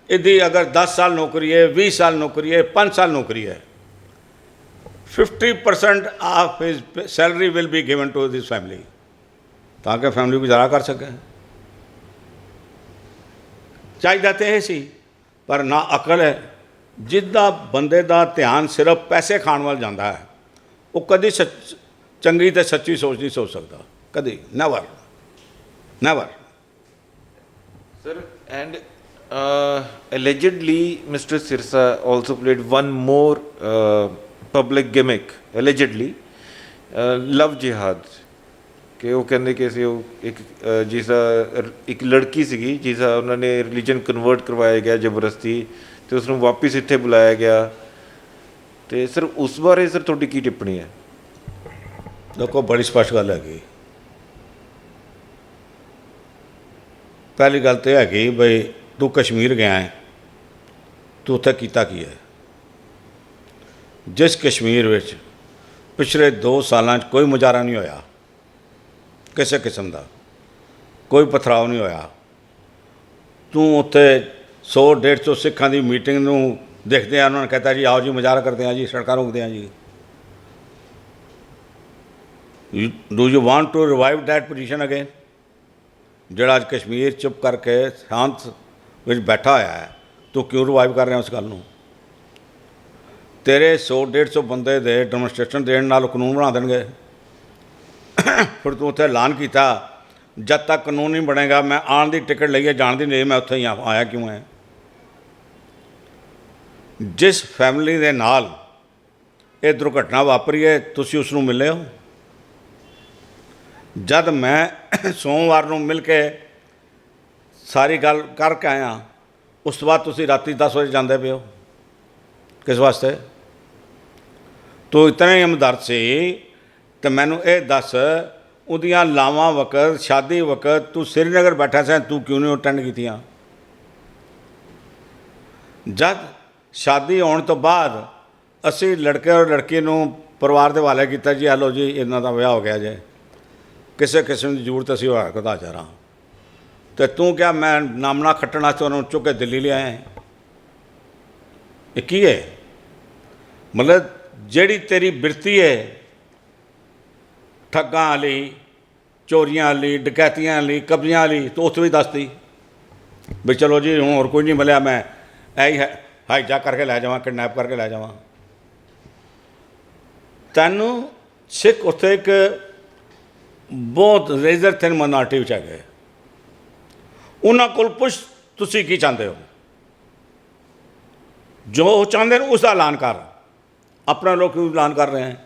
ਇਹਦੀ ਅਗਰ 10 ਸਾਲ ਨੌਕਰੀ ਹੈ, 20 ਸਾਲ ਨੌਕਰੀ ਹੈ, 5 ਸਾਲ ਨੌਕਰੀ ਹੈ, 50% of his salary will be given to this family, ਤਾਂ ਕਿ ਫੈਮਿਲੀ ਗੁਜ਼ਾਰਾ ਕਰ ਸਕੇ। ਚਾਹੀਦਾ ਤਾਂ ਇਹ ਸੀ, ਪਰ ਨਾ ਅਕਲ ਹੈ। ਜਿੱਦਾਂ ਬੰਦੇ ਦਾ ਧਿਆਨ ਸਿਰਫ ਪੈਸੇ ਖਾਣ ਵੱਲ ਜਾਂਦਾ ਹੈ, ਉਹ ਕਦੀ ਚੰਗੀ ਅਤੇ ਸੱਚੀ ਸੋਚ ਨਹੀਂ ਸੋਚ ਸਕਦਾ, ਕਦੀ, never never. Sir, and allegedly Mr. Sirsa also played one more public gimmick, allegedly, love jihad। ਕਿ ਉਹ ਕਹਿੰਦੇ ਕਿ ਅਸੀਂ ਉਹ ਇੱਕ ਲੜਕੀ ਸੀਗੀ ਜਿਸਦਾ ਉਹਨਾਂ ਨੇ ਰਿਲੀਜਨ ਕਨਵਰਟ ਕਰਵਾਇਆ ਗਿਆ ਜ਼ਬਰਦਸਤੀ, ਅਤੇ ਉਸ ਨੂੰ ਵਾਪਿਸ ਇੱਥੇ ਬੁਲਾਇਆ ਗਿਆ। ਅਤੇ ਸਰ ਉਸ ਬਾਰੇ ਸਰ ਤੁਹਾਡੀ ਕੀ ਟਿੱਪਣੀ ਹੈ? ਦੇਖੋ ਬੜੀ ਸਪਸ਼ਟ ਗੱਲ ਹੈਗੀ। ਪਹਿਲੀ ਗੱਲ ਤਾਂ ਇਹ ਹੈਗੀ ਬਈ ਤੂੰ ਕਸ਼ਮੀਰ ਗਿਆ ਹੈ, ਤੂੰ ਉੱਥੇ ਕੀਤਾ ਕੀ ਹੈ? ਜਿਸ ਕਸ਼ਮੀਰ ਵਿੱਚ ਪਿਛਲੇ 2 ਸਾਲਾਂ 'ਚ ਕੋਈ ਮੁਜ਼ਾਹਰਾ ਨਹੀਂ ਹੋਇਆ, ਕਿਸੇ ਕਿਸਮ ਦਾ ਕੋਈ ਪਥਰਾਓ ਨਹੀਂ ਹੋਇਆ, ਤੂੰ ਉੱਥੇ 100-150 ਸਿੱਖਾਂ ਦੀ ਮੀਟਿੰਗ ਨੂੰ ਦੇਖਦੇ ਆ, ਉਹਨਾਂ ਨੇ कहता जी आओ जी मुजाहरा करते हैं जी, सड़ਕਾਂ रोकते हैं जी। Do you want to revive that position again? ਜਿਹੜਾ ਅੱਜ ਕਸ਼ਮੀਰ ਚੁੱਪ ਕਰਕੇ ਸ਼ਾਂਤ ਵਿੱਚ ਬੈਠਾ ਹੋਇਆ ਹੈ, ਤੂੰ ਕਿਉਂ ਰਿਵਾਈਵ ਕਰ ਰਿਹਾ ਉਸ ਗੱਲ ਨੂੰ? ਤੇਰੇ 100-150 ਬੰਦੇ ਦੇ ਡੈਮੋਨਸਟ੍ਰੇਸ਼ਨ ਦੇਣ ਨਾਲ ਕਾਨੂੰਨ ਬਣਾ ਦੇਣਗੇ। ਫਿਰ ਤੂੰ ਉੱਥੇ ਐਲਾਨ ਕੀਤਾ ਜਦ ਤੱਕ ਕਾਨੂੰਨ ਨਹੀਂ ਬਣੇਗਾ ਮੈਂ ਆਉਣ ਦੀ ਟਿਕਟ ਲਈਏ ਜਾਣ ਦੀ ਨਹੀਂ, ਮੈਂ ਉੱਥੇ ਹੀ ਆਇਆ ਕਿਉਂ ਹੈ? ਜਿਸ ਫੈਮਿਲੀ ਦੇ ਨਾਲ ਇਹ ਦੁਰਘਟਨਾ ਵਾਪਰੀ ਹੈ ਤੁਸੀਂ ਉਸ ਨੂੰ ਮਿਲੇ ਹੋ? ਜਦ ਮੈਂ ਸੋਮਵਾਰ ਨੂੰ ਮਿਲ ਕੇ ਸਾਰੀ ਗੱਲ ਕਰਕੇ ਆਇਆ, ਉਸ ਤੋਂ ਬਾਅਦ ਤੁਸੀਂ ਰਾਤੀ 10 ਵਜੇ ਜਾਂਦੇ ਪਏ ਹੋ, ਕਿਸ ਵਾਸਤੇ? ਤੂੰ ਇਤਨਾ ਹੀ ਹਮਦਰਦ ਸੀ ਤੇ ਮੈਨੂੰ ਇਹ ਦੱਸ, ਉਹਦੀਆਂ ਲਾਵਾਂ ਵਕਤ ਸ਼ਾਦੀ ਵਕਤ ਤੂੰ ਸ੍ਰੀਨਗਰ ਬੈਠਾ ਸੀ, ਤੂੰ ਕਿਉਂ ਨਹੀਂ ਅਟੈਂਡ ਕੀਤੀਆਂ? ਜਦ ਸ਼ਾਦੀ ਹੋਣ ਤੋਂ ਬਾਅਦ ਅਸੀਂ ਲੜਕੇ ਔਰ ਲੜਕੀ ਨੂੰ ਪਰਿਵਾਰ ਦੇ ਹਵਾਲੇ ਕੀਤਾ, ਜੀ ਹਲੋ ਜੀ ਇਹਨਾਂ ਦਾ ਵਿਆਹ ਹੋ ਗਿਆ ਜੇ, ਕਿਸੇ ਕਿਸਮ ਦੀ ਜ਼ਰੂਰਤ ਅਸੀਂ ਹੋਇਆ ਕਦਾ ਚਾਰਾਂ, ਅਤੇ ਤੂੰ ਕਿਹਾ ਮੈਂ ਨਾਮਣਾ ਖੱਟਣ ਵਾਸਤੇ ਉਹਨਾਂ ਨੂੰ ਚੁੱਕ ਕੇ ਦਿੱਲੀ ਲਿਆਇਆ ਹੈ। ਇਹ ਕੀ ਹੈ? ਮਤਲਬ ਜਿਹੜੀ ਤੇਰੀ ਬਿਰਤੀ ਹੈ ਠੱਗਾਂ ਵਾਲੀ, ਚੋਰੀਆਂ ਵਾਲੀ, ਡਕੈਤੀਆਂ ਵਾਲੀ, ਕਬਜ਼ਿਆਂ ਵਾਲੀ, ਤੂੰ ਉੱਥੇ ਵੀ ਦੱਸਦੀ ਵੀ ਚਲੋ ਜੀ ਹੁਣ ਹੋਰ ਕੋਈ ਨਹੀਂ ਮਿਲਿਆ, ਮੈਂ ਇਹੀ ਹਾਈਜੈਕ ਕਰਕੇ ਲੈ ਜਾਵਾਂ, ਕਿਡਨੈਪ ਕਰਕੇ ਲੈ ਜਾਵਾਂ। ਤੈਨੂੰ ਸਿੱਖ ਉੱਥੇ ਇੱਕ ਬਹੁਤ ਰੇਜ਼ਰ ਥਿਨ ਮਾਈਨੋਰਟੀ ਵਿੱਚ ਹੈਗੇ, ਉਹਨਾਂ ਕੋਲ ਪੁੱਛ ਤੁਸੀਂ ਕੀ ਚਾਹੁੰਦੇ ਹੋ? ਜੋ ਉਹ ਚਾਹੁੰਦੇ ਨੇ ਉਸ ਦਾ ਐਲਾਨ ਕਰ, ਆਪਣਾ ਲੋਕ ਕਿਉਂ ਐਲਾਨ ਕਰ ਰਹੇ ਹੈ?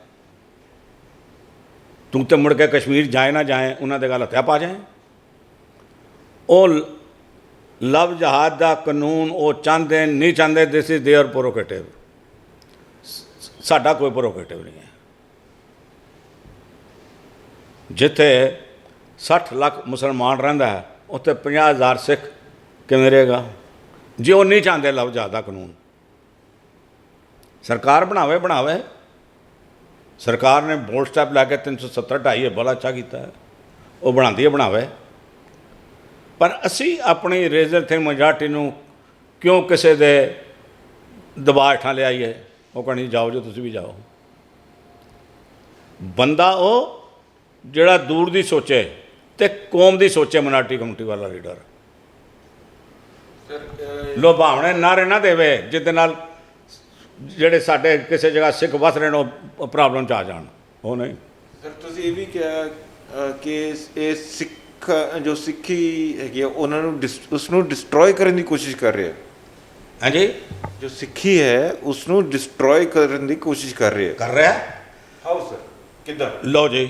ਤੂੰ ਤਾਂ ਮੁੜ ਕੇ ਕਸ਼ਮੀਰ ਜਾਏ ਨਾ ਜਾਏ, ਉਹਨਾਂ ਦੇ ਗੱਲ ਹੱਥਿਆ ਪਾ ਜਾਏ। ਉਹ ਲਵ ਜਹਾਜ਼ ਦਾ ਕਾਨੂੰਨ ਉਹ ਚਾਹੁੰਦੇ ਨਹੀਂ ਚਾਹੁੰਦੇ, ਦਿਸ ਇਜ਼ ਦੇਅਰ ਪ੍ਰੋਰੋਗੇਟਿਵ, ਸਾਡਾ ਕੋਈ ਪ੍ਰੋਰੋਗੇਟਿਵ ਨਹੀਂ ਹੈ। ਜਿੱਥੇ 60 ਲੱਖ ਮੁਸਲਮਾਨ ਰਹਿੰਦਾ ਹੈ ਉੱਥੇ 50,000 ਸਿੱਖ ਕਿਵੇਂ ਰਹੇਗਾ? ਜੇ ਉਹ ਨਹੀਂ ਚਾਹੁੰਦੇ ਲਵ ਜਹਾਜ਼ ਦਾ ਕਾਨੂੰਨ, ਸਰਕਾਰ ਬਣਾਵੇ। ਸਰਕਾਰ ਨੇ ਬੋਲਡ ਸਟੈਪ ਲੈ ਕੇ 370 ਢਾਈ ਹੈ, ਬੜਾ ਅੱਛਾ ਕੀਤਾ ਹੈ, ਉਹ ਬਣਾਉਂਦੀ ਹੈ, ਬਣਾਵੇ। ਪਰ ਅਸੀਂ ਆਪਣੀ ਰੇਜ਼ਰ ਥਿਨ ਮੈਜੋਰਟੀ ਨੂੰ ਕਿਉਂ ਕਿਸੇ ਦੇ ਦਬਾਅ ਹੇਠਾਂ ਲਿਆਈਏ? ਉਹ ਕਹਿੰਦੀ ਜਾਓ ਜੋ ਤੁਸੀਂ ਵੀ ਜਾਓ। ਬੰਦਾ ਉਹ ਜਿਹੜਾ ਦੂਰ ਦੀ ਸੋਚੇ ਤੇ ਕੌਮ ਦੀ ਸੋਚੇ, ਮਿnority ਕਮਿਊਨਿਟੀ ਵਾਲਾ ਲੀਡਰ ਲੋਭਾਵਣੇ ਨਾਅਰੇ ਨਾ ਦੇਵੇ ਜਿਹਦੇ ਨਾਲ ਜਿਹੜੇ ਸਾਡੇ ਕਿਸੇ ਜਗ੍ਹਾ ਸਿੱਖ ਵਸ ਰਹੇ ਨੇ ਉਹ ਪ੍ਰੋਬਲਮ 'ਚ ਆ ਜਾਣ, ਉਹ ਨਹੀਂ। ਸਰ ਤੁਸੀਂ ਇਹ ਵੀ ਕਿਹਾ ਕਿ ਇਹ ਸਿੱਖ ਜੋ ਸਿੱਖੀ ਹੈਗੀ ਆ ਉਹਨਾਂ ਨੂੰ ਉਸ ਨੂੰ ਡਿਸਟਰੋਏ ਕਰਨ ਦੀ ਕੋਸ਼ਿਸ਼ ਕਰ ਰਹੇ ਆ। ਹਾਂਜੀ, ਜੋ ਸਿੱਖੀ ਹੈ ਉਸ ਨੂੰ ਡਿਸਟਰੋਏ ਕਰਨ ਦੀ ਕੋਸ਼ਿਸ਼ ਕਰ ਰਿਹਾ। ਹਾਊ ਸਰ, ਕਿੱਦਾਂ? ਲਓ ਜੀ,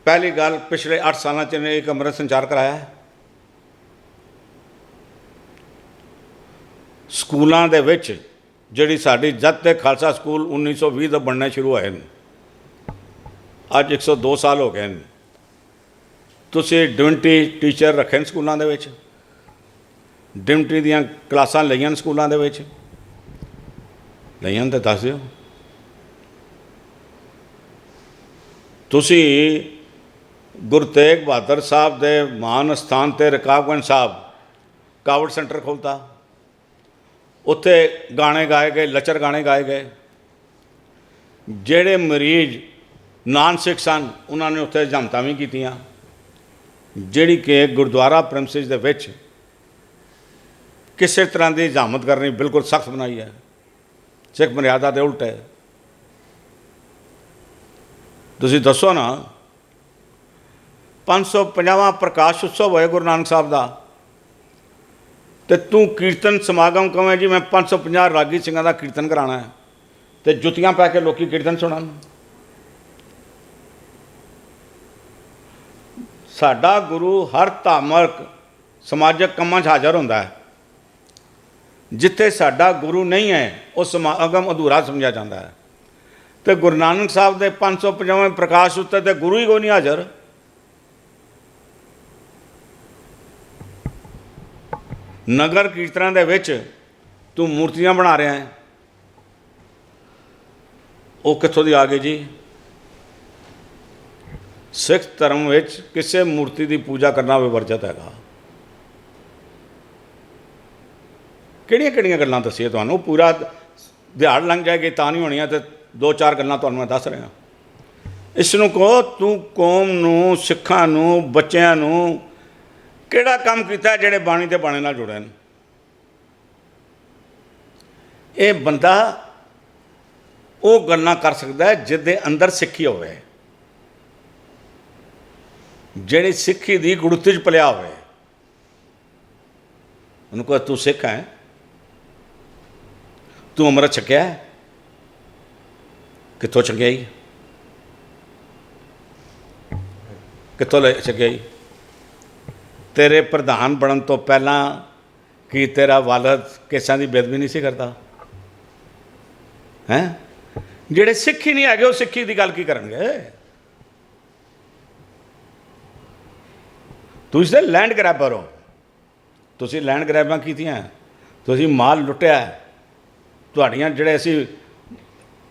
ਪਹਿਲੀ ਗੱਲ, ਪਿਛਲੇ 8 ਸਾਲਾਂ 'ਚ ਇਹਨੇ ਇੱਕ ਅੰਮ੍ਰਿਤ ਸੰਚਾਰ ਕਰਾਇਆ। ਸਕੂਲਾਂ ਦੇ ਵਿੱਚ ਜਿਹੜੀ ਸਾਡੀ ਜਦ ਤੇ ਖਾਲਸਾ ਸਕੂਲ 1920 ਤੋਂ ਬਣਨੇ ਸ਼ੁਰੂ ਹੋਏ ਨੇ, ਅੱਜ 102 ਸਾਲ ਹੋ ਗਏ ਨੇ। ਤੁਸੀਂ ਡਿਵਿਨਿਟੀ ਟੀਚਰ ਰੱਖੇ ਨੇ ਸਕੂਲਾਂ ਦੇ ਵਿੱਚ, ਡਿਵਿਨਿਟੀ ਦੀਆਂ ਕਲਾਸਾਂ ਲਈਆਂ ਨੇ ਸਕੂਲਾਂ ਦੇ ਵਿੱਚ, ਲਈਆਂ ਤਾਂ ਦੱਸ ਦਿਓ। ਤੁਸੀਂ ਗੁਰੂ ਤੇਗ ਬਹਾਦਰ ਸਾਹਿਬ ਦੇ ਮਹਾਨ ਅਸਥਾਨ 'ਤੇ ਰਕਾਬਗੰਜ ਸਾਹਿਬ ਕਾਵੜ ਸੈਂਟਰ ਖੋਲ੍ਹਤਾ, ਉੱਥੇ ਗਾਣੇ ਗਾਏ ਗਏ, ਲੱਚਰ ਗਾਣੇ ਗਾਏ ਗਏ। ਜਿਹੜੇ ਮਰੀਜ਼ ਨਾਨ ਸਿੱਖ ਸਨ ਉਹਨਾਂ ਨੇ ਉੱਥੇ ਹਜਾਮਤਾਂ ਵੀ ਕੀਤੀਆਂ, ਜਿਹੜੀ ਕਿ ਗੁਰਦੁਆਰਾ ਪ੍ਰੈਮਿਸਿਸ ਦੇ ਵਿੱਚ ਕਿਸੇ ਤਰ੍ਹਾਂ ਦੀ ਹਜਾਮਤ ਕਰਨੀ ਬਿਲਕੁਲ ਸਖਤ ਬਣਾਈ ਹੈ, ਸਿੱਖ ਮਰਿਆਦਾ ਦੇ ਉਲਟ ਹੈ। ਤੁਸੀਂ ਦੱਸੋ ਨਾ, 550ਵਾਂ ਪ੍ਰਕਾਸ਼ ਉਤਸਵ ਹੋਏ ਗੁਰੂ ਨਾਨਕ ਸਾਹਿਬ ਦਾ, ਤੇ ਤੂੰ ਕੀਰਤਨ ਸਮਾਗਮ ਕਵੇਂ ਜੀ ਮੈਂ 550 ਰਾਗੀ ਸਿੰਘਾਂ ਦਾ ਕੀਰਤਨ ਕਰਾਉਣਾ ਹੈ, ਤੇ ਜੁੱਤੀਆਂ ਪਾ ਕੇ ਲੋਕੀ ਕੀਰਤਨ ਸੁਣਨ। ਸਾਡਾ ਗੁਰੂ ਹਰ ਧਾਰਮਿਕ ਸਮਾਜਿਕ ਕੰਮਾਂ 'ਚ ਹਾਜ਼ਰ ਹੁੰਦਾ ਹੈ। ਜਿੱਥੇ ਸਾਡਾ ਗੁਰੂ ਨਹੀਂ ਹੈ ਉਹ ਸਮਾਗਮ ਅਧੂਰਾ ਸਮਝਿਆ ਜਾਂਦਾ ਹੈ। ਤੇ ਗੁਰੂ ਨਾਨਕ ਸਾਹਿਬ ਦੇ 550ਵੇਂ ਪ੍ਰਕਾਸ਼ ਉੱਤੇ ਤੇ ਗੁਰੂ ਹੀ ਕੋਈ ਨਹੀਂ ਹਾਜ਼ਰ। ਨਗਰ ਕੀਰਤਨਾਂ ਦੇ ਵਿੱਚ ਤੂੰ ਮੂਰਤੀਆਂ ਬਣਾ ਰਿਹਾ ਹੈ, ਉਹ ਕਿੱਥੋਂ ਦੀ ਆ ਗਈ ਜੀ? ਸਿੱਖ ਧਰਮ ਵਿੱਚ ਕਿਸੇ ਮੂਰਤੀ ਦੀ ਪੂਜਾ ਕਰਨਾ ਵਿਵਰਜਿਤ ਹੈਗਾ। ਕਿਹੜੀਆਂ ਕਿਹੜੀਆਂ ਗੱਲਾਂ ਦੱਸੀਏ ਤੁਹਾਨੂੰ? ਪੂਰਾ ਦਿਹਾੜ ਲੰਘ ਜਾਏਗੀ ਤਾਂ ਨਹੀਂ ਹੋਣੀਆਂ, ਤੇ 2-4 ਗੱਲਾਂ ਤੁਹਾਨੂੰ ਮੈਂ ਦੱਸ ਰਿਹਾ। ਇਸ ਨੂੰ ਕਹੋ ਤੂੰ ਕੌਮ ਨੂੰ, ਸਿੱਖਾਂ ਨੂੰ, ਬੱਚਿਆਂ ਨੂੰ ਕਿਹੜਾ ਕੰਮ ਕੀਤਾ ਜਿਹੜੇ ਬਾਣੀ ਤੇ ਬਾਣੇ ਨਾਲ ਜੁੜੇ ਨੇ? ਇਹ ਬੰਦਾ ਉਹ ਗੱਲਾਂ ਕਰ ਸਕਦਾ ਜਿਹਦੇ ਅੰਦਰ ਸਿੱਖੀ ਹੋਵੇ, ਜਿਹੜੀ ਸਿੱਖੀ ਦੀ ਗੁੜਤੀ 'ਚ ਪਲਿਆ ਹੋਵੇ। ਉਹਨੂੰ ਕਹੋ ਤੂੰ ਸਿੱਖ ਹੈ, ਤੂੰ ਅੰਮ੍ਰਿਤ ਛਕਿਆ ਹੈ? ਕਿੱਥੋਂ ਛਕਿਆ ਜੀ? ਕਿੱਥੋਂ ਲੈ ਛਕਿਆ ਜੀ? ਤੇਰੇ ਪ੍ਰਧਾਨ ਬਣਨ ਤੋਂ ਪਹਿਲਾਂ ਕੀ ਤੇਰਾ ਵਾਲਦ ਕੇਸਾਂ ਦੀ ਬੇਅਦਬੀ ਨਹੀਂ ਸੀ ਕਰਦਾ ਹੈ? ਜਿਹੜੇ ਸਿੱਖ ਹੀ ਨਹੀਂ ਹੈਗੇ ਉਹ ਸਿੱਖੀ ਦੀ ਗੱਲ ਕੀ ਕਰਨਗੇ? ਤੁਸੀਂ ਤਾਂ ਲੈਂਡ ਗ੍ਰੈਬਰ ਹੋ, ਤੁਸੀਂ ਲੈਂਡ ਗ੍ਰੈਬਾਂ ਕੀਤੀਆਂ, ਤੁਸੀਂ ਮਾਲ ਲੁੱਟਿਆ। ਤੁਹਾਡੀਆਂ ਜਿਹੜੇ ਅਸੀਂ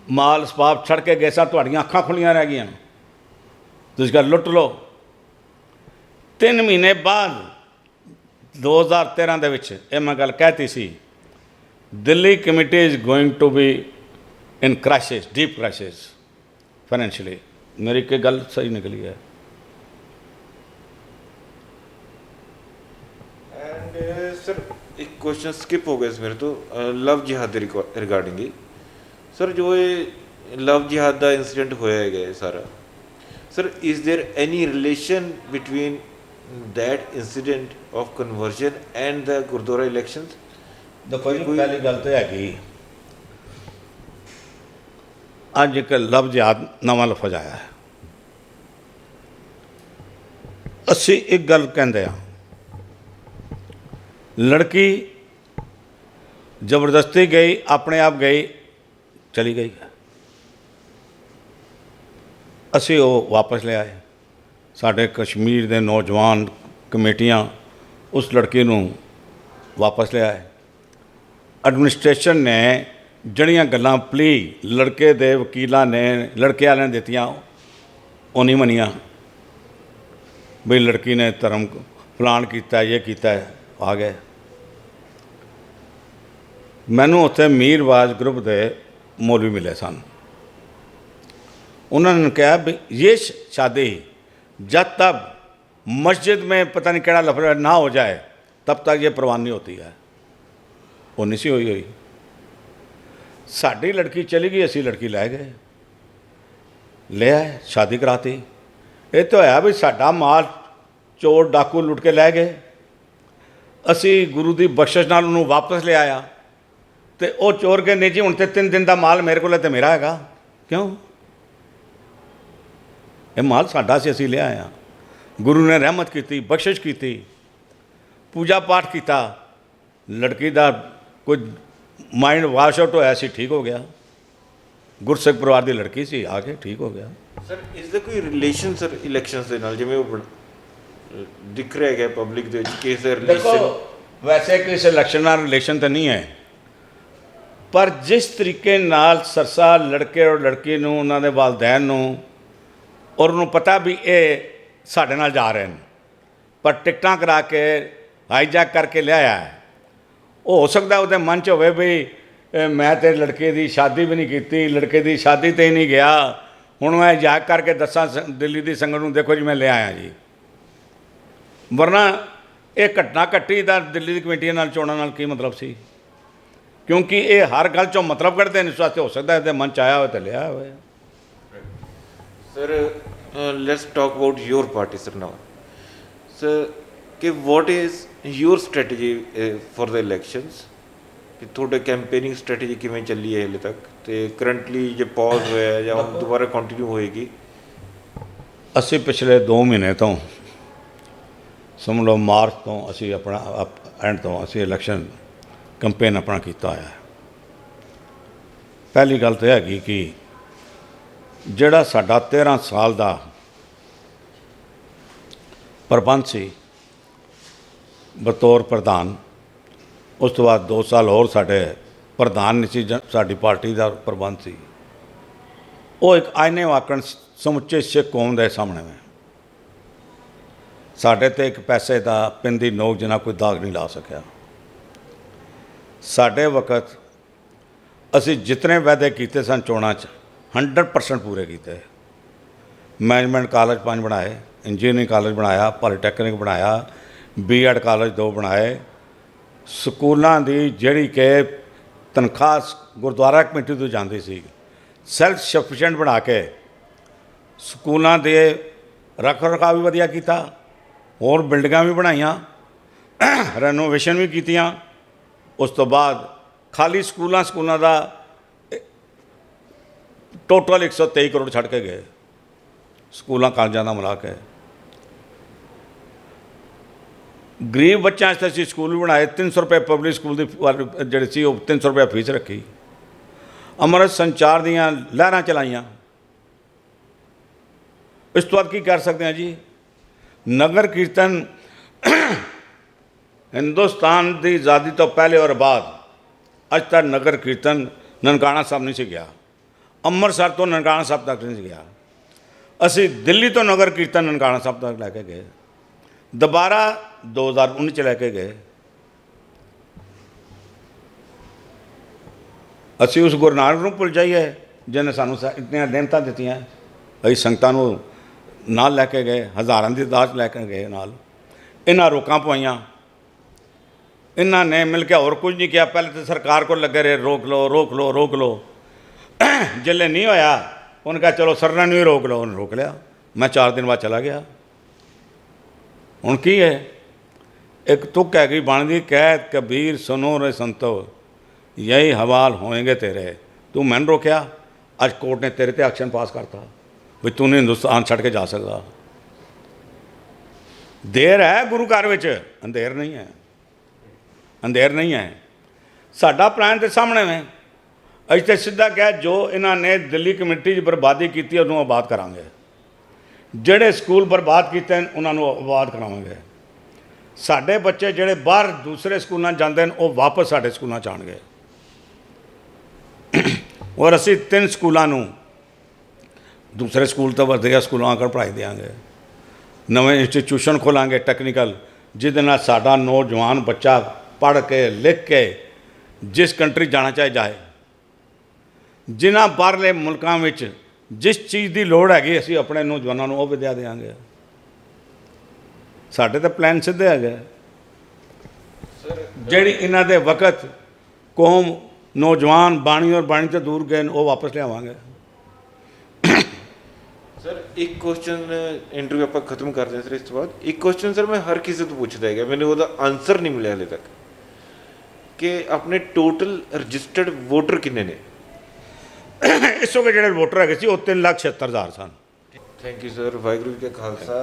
ਮਾਲ ਸਪਾਪ ਛੱਡ ਕੇ ਗਏ ਸਾਂ, ਤੁਹਾਡੀਆਂ ਅੱਖਾਂ ਖੁੱਲੀਆਂ ਰਹਿ ਗਈਆਂ। ਤੁਸੀਂ ਕਿਹਾ ਲੁੱਟ ਲਓ। 3 ਮਹੀਨੇ ਬਾਅਦ 2013 ਦੇ ਵਿੱਚ ਇਹ ਮੈਂ ਗੱਲ ਕਹਿਤੀ ਸੀ, Delhi committee is going to be in crisis, deep crisis financially. ਮੇਰੀ ਇੱਕ ਗੱਲ ਸਹੀ ਨਿਕਲੀ ਹੈ। एंड सर एक क्वेश्चन स्किप हो गया इस मेरे तो लव जिहाद रिगार्डिंग ही सर, जो ये लव जिहाद का इंसिडेंट होया है सारा sir, is there any relation between that incident of conversion and the gurdwara elections? देखो जी, पहली गल तो हैगी अज एक लव जिहाद नवा लफज आया है। असी एक गल कहते हैं, लड़की जबरदस्ती गई, अपने आप गई, चली गई, असी वो वापस ले आए। साढ़े कश्मीर के नौजवान कमेटियां उस लड़की नूं वापस ले आए। एडमिनिस्ट्रेशन ने जड़ियाँ गल्लां प्ली लड़के दे वकीलों ने, लड़के वाले ने दित्तियां, वो नहीं मनिया। बई लड़की ने धर्म फलान किया, ये किया, आ गए। मैनू उत्थे मीरवाज ग्रुप के मौलवी मिले सन। उन्होंने कहा भी ये शादी जब तक मस्जिद में पता नहीं केड़ा लफड़ा ना हो जाए तब तक ये प्रवान नहीं होती है। वो नहीं सी हुई। साड़ी लड़की चली गई, असी लड़की लै गए, ले आए, शादी कराती। ये तो है भी साडा माल चोर डाकू लुट के लै गए, असी गुरु की बख्शिश नाल उन्होंने वापस ले आया। तो वो चोर के नहीं जी हुण तो 3 दिन का माल मेरे को तो मेरा हैगा, क्यों? ये माल साडा से असी ले आया। गुरु ने रहमत की, बख्शिश की, पूजा पाठ किया, लड़की का कोई माइंड वाश आउट होया सी, ठीक हो गया। गुरसिख परिवार की लड़की सी, आके ठीक हो गया। सर इज द कोई रिलेशन सर इलैक्शंस दे नाल, जिवें वो दिख रहा है पब्लिक दे विच केस देखो रिलेशन? वैसे किस इलैक्शन नाल रिलेशन तो नहीं है, पर जिस तरीके नाल सरसा लड़के और लड़की नूं, उन्हां दे वालदैन नूं, और उन्होंने पता भी ये साढ़े नाल जा रहे हैं, पर टिकटां करा के हाईजैक करके लिया है। हो सकता उसके मन च होवे भी मैं तो लड़के की शादी भी नहीं की, लड़के की शादी ते ही नहीं गया, हुण मैं जैक करके दसा दिल्ली की संगत नूं देखो जी मैं ले आया जी। वरना ये घटना घटी तो दिल्ली की कमेटियां नाल चोणां नाल की मतलब सी, क्योंकि ये हर गल चों मतलब कढ़दे ने। इस वास्ते हो सकता है मन च आया हो तो लिया हो। Sir let's talk about your party sir now sir, कि what is your strategy for the elections, कि थोड़े कैंपेनिंग स्ट्रैटेजी किवें चली है हले तक, तो करंटली जो पॉज होया है या दोबारा कंटिन्यू होएगी? असी पिछले 2 महीने तो समझ लो मार्च तो असी अपना एंड तो असी इलैक्शन कैंपेन अपना किया है। पहली गल तो हैगी कि जिहड़ा साडा 13 साल का प्रबंध सी बतौर प्रधान, ਉਸ ਤੋਂ ਬਾਅਦ 2 ਸਾਲ ਹੋਰ ਸਾਡੇ ਪ੍ਰਧਾਨ ਨਿਸ਼ਚਿਤ ਸਾਡੀ ਪਾਰਟੀ ਦਾ ਪ੍ਰਬੰਧ ਸੀ। ਉਹ ਇੱਕ ਆਇਨੇ ਵਾਕਣ ਸਮੁੱਚੇ ਸਿੱਖ ਕੌਮ ਦੇ ਸਾਹਮਣੇ ਹੈ। ਸਾਡੇ ਤੇ ਇੱਕ ਪੈਸੇ ਦਾ ਪਿੰਨ ਦੀ ਨੋਕ ਜਿੰਨਾ ਕੋਈ ਦਾਗ ਨਹੀਂ ਲਾ ਸਕਿਆ। ਸਾਡੇ ਵਕਤ ਅਸੀਂ ਜਿਤਨੇ ਵਾਅਦੇ ਕੀਤੇ ਸਨ ਚੋਣਾਂ 'ਚ 100% ਪੂਰੇ ਕੀਤੇ। ਮੈਨੇਜਮੈਂਟ ਕਾਲਜ 5 ਬਣਾਏ, ਇੰਜੀਨੀਅਰਿੰਗ ਕਾਲਜ ਬਣਾਇਆ, ਪੋਲੀਟੈਕਨਿਕ ਬਣਾਇਆ, ਬੀਐਡ ਕਾਲਜ 2 ਬਣਾਏ। ਸਕੂਲਾਂ ਦੀ ਜਿਹੜੀ ਕਿ ਤਨਖਾਹ ਗੁਰਦੁਆਰਾ ਕਮੇਟੀ ਤੋਂ ਜਾਂਦੀ ਸੀ, ਸੈਲਫ ਸਫੀਸ਼ੀਐਂਟ ਬਣਾ ਕੇ ਸਕੂਲਾਂ ਦੇ ਰੱਖ ਰਖਾਅ ਵੀ ਵਧੀਆ ਕੀਤਾ, ਹੋਰ ਬਿਲਡਿੰਗਾਂ ਵੀ ਬਣਾਈਆਂ, ਰੈਨੋਵੇਸ਼ਨ ਵੀ ਕੀਤੀਆਂ। ਉਸ ਤੋਂ ਬਾਅਦ ਖਾਲੀ ਸਕੂਲਾਂ ਦਾ ਟੋਟਲ 123 ਕਰੋੜ ਛੱਡ ਕੇ ਗਏ ਸਕੂਲਾਂ ਕਾਲਜਾਂ ਦਾ ਮਿਲਾ ਕੇ। ਗਰੀਬ ਬੱਚਿਆਂ ਵਾਸਤੇ ਅਸੀਂ ਸਕੂਲ ਵੀ ਬਣਾਏ। 300 ਰੁਪਏ ਪਬਲਿਕ ਸਕੂਲ ਦੀ ਜਿਹੜੀ ਸੀ ਉਹ 300 ਰੁਪਏ ਫੀਸ ਰੱਖੀ। ਅੰਮ੍ਰਿਤ ਸੰਚਾਰ ਦੀਆਂ ਲਹਿਰਾਂ ਚਲਾਈਆਂ। ਇਸ ਤੋਂ ਬਾਅਦ ਕੀ ਕਰ ਸਕਦੇ ਹਾਂ ਜੀ? ਨਗਰ ਕੀਰਤਨ ਹਿੰਦੁਸਤਾਨ ਦੀ ਆਜ਼ਾਦੀ ਤੋਂ ਪਹਿਲੇ ਔਰ ਬਾਅਦ ਅੱਜ ਤੱਕ ਨਗਰ ਕੀਰਤਨ ਨਨਕਾਣਾ ਸਾਹਿਬ ਨਹੀਂ ਸੀ ਗਿਆ। ਅੰਮ੍ਰਿਤਸਰ ਤੋਂ ਨਨਕਾਣਾ ਸਾਹਿਬ ਤੱਕ ਨਹੀਂ ਸੀ ਗਿਆ। ਅਸੀਂ ਦਿੱਲੀ ਤੋਂ ਨਗਰ ਕੀਰਤਨ ਨਨਕਾਣਾ ਸਾਹਿਬ ਤੱਕ ਲੈ ਕੇ ਗਏ। ਦੁਬਾਰਾ 2019 ਚ ਲੈ ਕੇ ਗਏ। ਅਸੀਂ ਉਸ ਗੁਰੂ ਨਾਨਕ ਨੂੰ ਭੁੱਲ ਜਾਈਏ ਜਿਹਨੇ ਸਾਨੂੰ ਇੰਨੀਆਂ ਨਿਹਮਤਾਂ ਦਿੱਤੀਆਂ। ਅਸੀਂ ਸੰਗਤਾਂ ਨੂੰ ਨਾਲ ਲੈ ਕੇ ਗਏ, ਹਜ਼ਾਰਾਂ ਦੀ ਦਾਤ ਲੈ ਕੇ ਗਏ ਨਾਲ। ਇਹਨਾਂ ਰੋਕਾਂ ਪਵਾਈਆਂ। ਇਹਨਾਂ ਨੇ ਮਿਲ ਕੇ ਹੋਰ ਕੁਝ ਨਹੀਂ ਕਿਹਾ। ਪਹਿਲੇ ਤਾਂ ਸਰਕਾਰ ਕੋਲ ਲੱਗੇ ਰਹੇ, ਰੋਕ ਲਓ ਰੋਕ ਲਓ ਰੋਕ ਲਓ। ਜਿੱਲੇ ਨਹੀਂ ਹੋਇਆ ਉਹਨੇ ਕਿਹਾ ਚਲੋ ਸਰਨਾ ਨੂੰ ਹੀ ਰੋਕ ਲਓ। ਉਹਨੇ ਰੋਕ ਲਿਆ। ਮੈਂ 4 ਦਿਨ ਬਾਅਦ ਚਲਾ ਗਿਆ। ਹੁਣ ਕੀ ਹੈ? ਇੱਕ ਤੁਕ ਹੈਗੀ ਬਣਦੀ, ਕਹਿ ਕਬੀਰ ਸੁਨੋ ਰੇ ਸੰਤੋ ਯਹੀ ਹਵਾਲ ਹੋਏਗੇ ਤੇਰੇ। ਤੂੰ ਮੈਨੂੰ ਰੋਕਿਆ, ਅੱਜ ਕੋਰਟ ਨੇ ਤੇਰੇ ਤੇ ਐਕਸ਼ਨ ਪਾਸ ਕਰਤਾ ਵੀ ਤੂੰ ਨਹੀਂ ਹਿੰਦੁਸਤਾਨ ਛੱਡ ਕੇ ਜਾ ਸਕਦਾ। ਦੇਰ ਹੈ ਗੁਰੂ ਘਰ ਵਿੱਚ, ਅੰਧੇਰ ਨਹੀਂ ਹੈ। ਅੰਧੇਰ ਨਹੀਂ ਹੈ। ਸਾਡਾ ਪਲਾਨ ਤੇ ਸਾਹਮਣੇ ਹੈ। ਅਸੀਂ ਤਾਂ ਸਿੱਧਾ ਕਿਹਾ ਜੋ ਇਹਨਾਂ ਨੇ ਦਿੱਲੀ ਕਮੇਟੀ 'ਚ ਬਰਬਾਦੀ ਕੀਤੀ ਉਹਨੂੰ ਆਬਾਦ ਕਰਾਂਗੇ। ਜਿਹੜੇ ਸਕੂਲ ਬਰਬਾਦ ਕੀਤੇ ਨੇ ਉਹਨਾਂ ਨੂੰ ਆਬਾਦ ਕਰਾਵਾਂਗੇ। ਸਾਡੇ ਬੱਚੇ ਜਿਹੜੇ ਬਾਹਰ ਦੂਸਰੇ ਸਕੂਲਾਂ ਜਾਂਦੇ ਨੇ ਉਹ ਵਾਪਸ ਸਾਡੇ ਸਕੂਲਾਂ 'ਚ ਆਉਣਗੇ। ਔਰ ਅਸੀਂ 3 ਸਕੂਲਾਂ ਨੂੰ ਦੂਸਰੇ ਸਕੂਲ ਤੋਂ ਵਧੀਆ ਸਕੂਲਾਂ ਆकर ਪੜ੍ਹਾਈ ਦੇਵਾਂਗੇ। ਨਵੇਂ ਇੰਸਟੀਟਿਊਸ਼ਨ ਖੋਲਾਂਗੇ ਟੈਕਨੀਕਲ, ਜਿਹਦੇ ਨਾਲ ਸਾਡਾ ਨੌਜਵਾਨ ਬੱਚਾ ਪੜ੍ਹ ਕੇ ਲਿਖ ਕੇ ਜਿਸ ਕੰਟਰੀ ਜਾਣਾ ਚਾਹੇ ਜਾਏ। ਜਿਨ੍ਹਾਂ ਬਾਹਰਲੇ ਮੁਲਕਾਂ ਵਿੱਚ ਜਿਸ ਚੀਜ਼ ਦੀ ਲੋੜ ਹੈਗੀ ਅਸੀਂ ਆਪਣੇ ਨੌਜਵਾਨਾਂ ਨੂੰ ਉਹ ਵਿਦਿਆ ਦੇਵਾਂਗੇ। ਸਾਡੇ ਤਾਂ ਪਲਾਨ ਸਿੱਧੇ ਹੈਗੇ। ਜਿਹੜੀ ਇਹਨਾਂ ਦੇ ਵਕਤ ਕੌਮ ਨੌਜਵਾਨ ਬਾਣੀ ਔਰ ਬਾਣੀ ਤੋਂ ਦੂਰ ਗਏ ਉਹ ਵਾਪਸ ਲਿਆਵਾਂਗੇ। ਸਰ ਇੱਕ ਕੁਐਸਚਨ ਇੰਟਰਵਿਊ ਆਪਾਂ ਖਤਮ ਕਰਦੇ ਹਾਂ ਸਰ। ਇਸ ਤੋਂ ਬਾਅਦ ਇੱਕ ਕੁਐਸਚਨ ਸਰ ਮੈਂ ਹਰ ਕਿਸੇ ਤੋਂ ਪੁੱਛਦਾ ਹੈਗਾ, ਮੈਨੂੰ ਉਹਦਾ ਆਨਸਰ ਨਹੀਂ ਮਿਲਿਆ ਹਾਲੇ ਤੱਕ, ਕਿ ਆਪਣੇ ਟੋਟਲ ਰਜਿਸਟਰਡ ਵੋਟਰ ਕਿੰਨੇ ਨੇ? ਇਸ ਵੇਲੇ ਜਿਹੜੇ ਵੋਟਰ ਹੈਗੇ ਸੀ ਉਹ 3,76,000 ਸਨ। Thank you sir. Waheguru ji ਕਾ ਖਾਲਸਾ।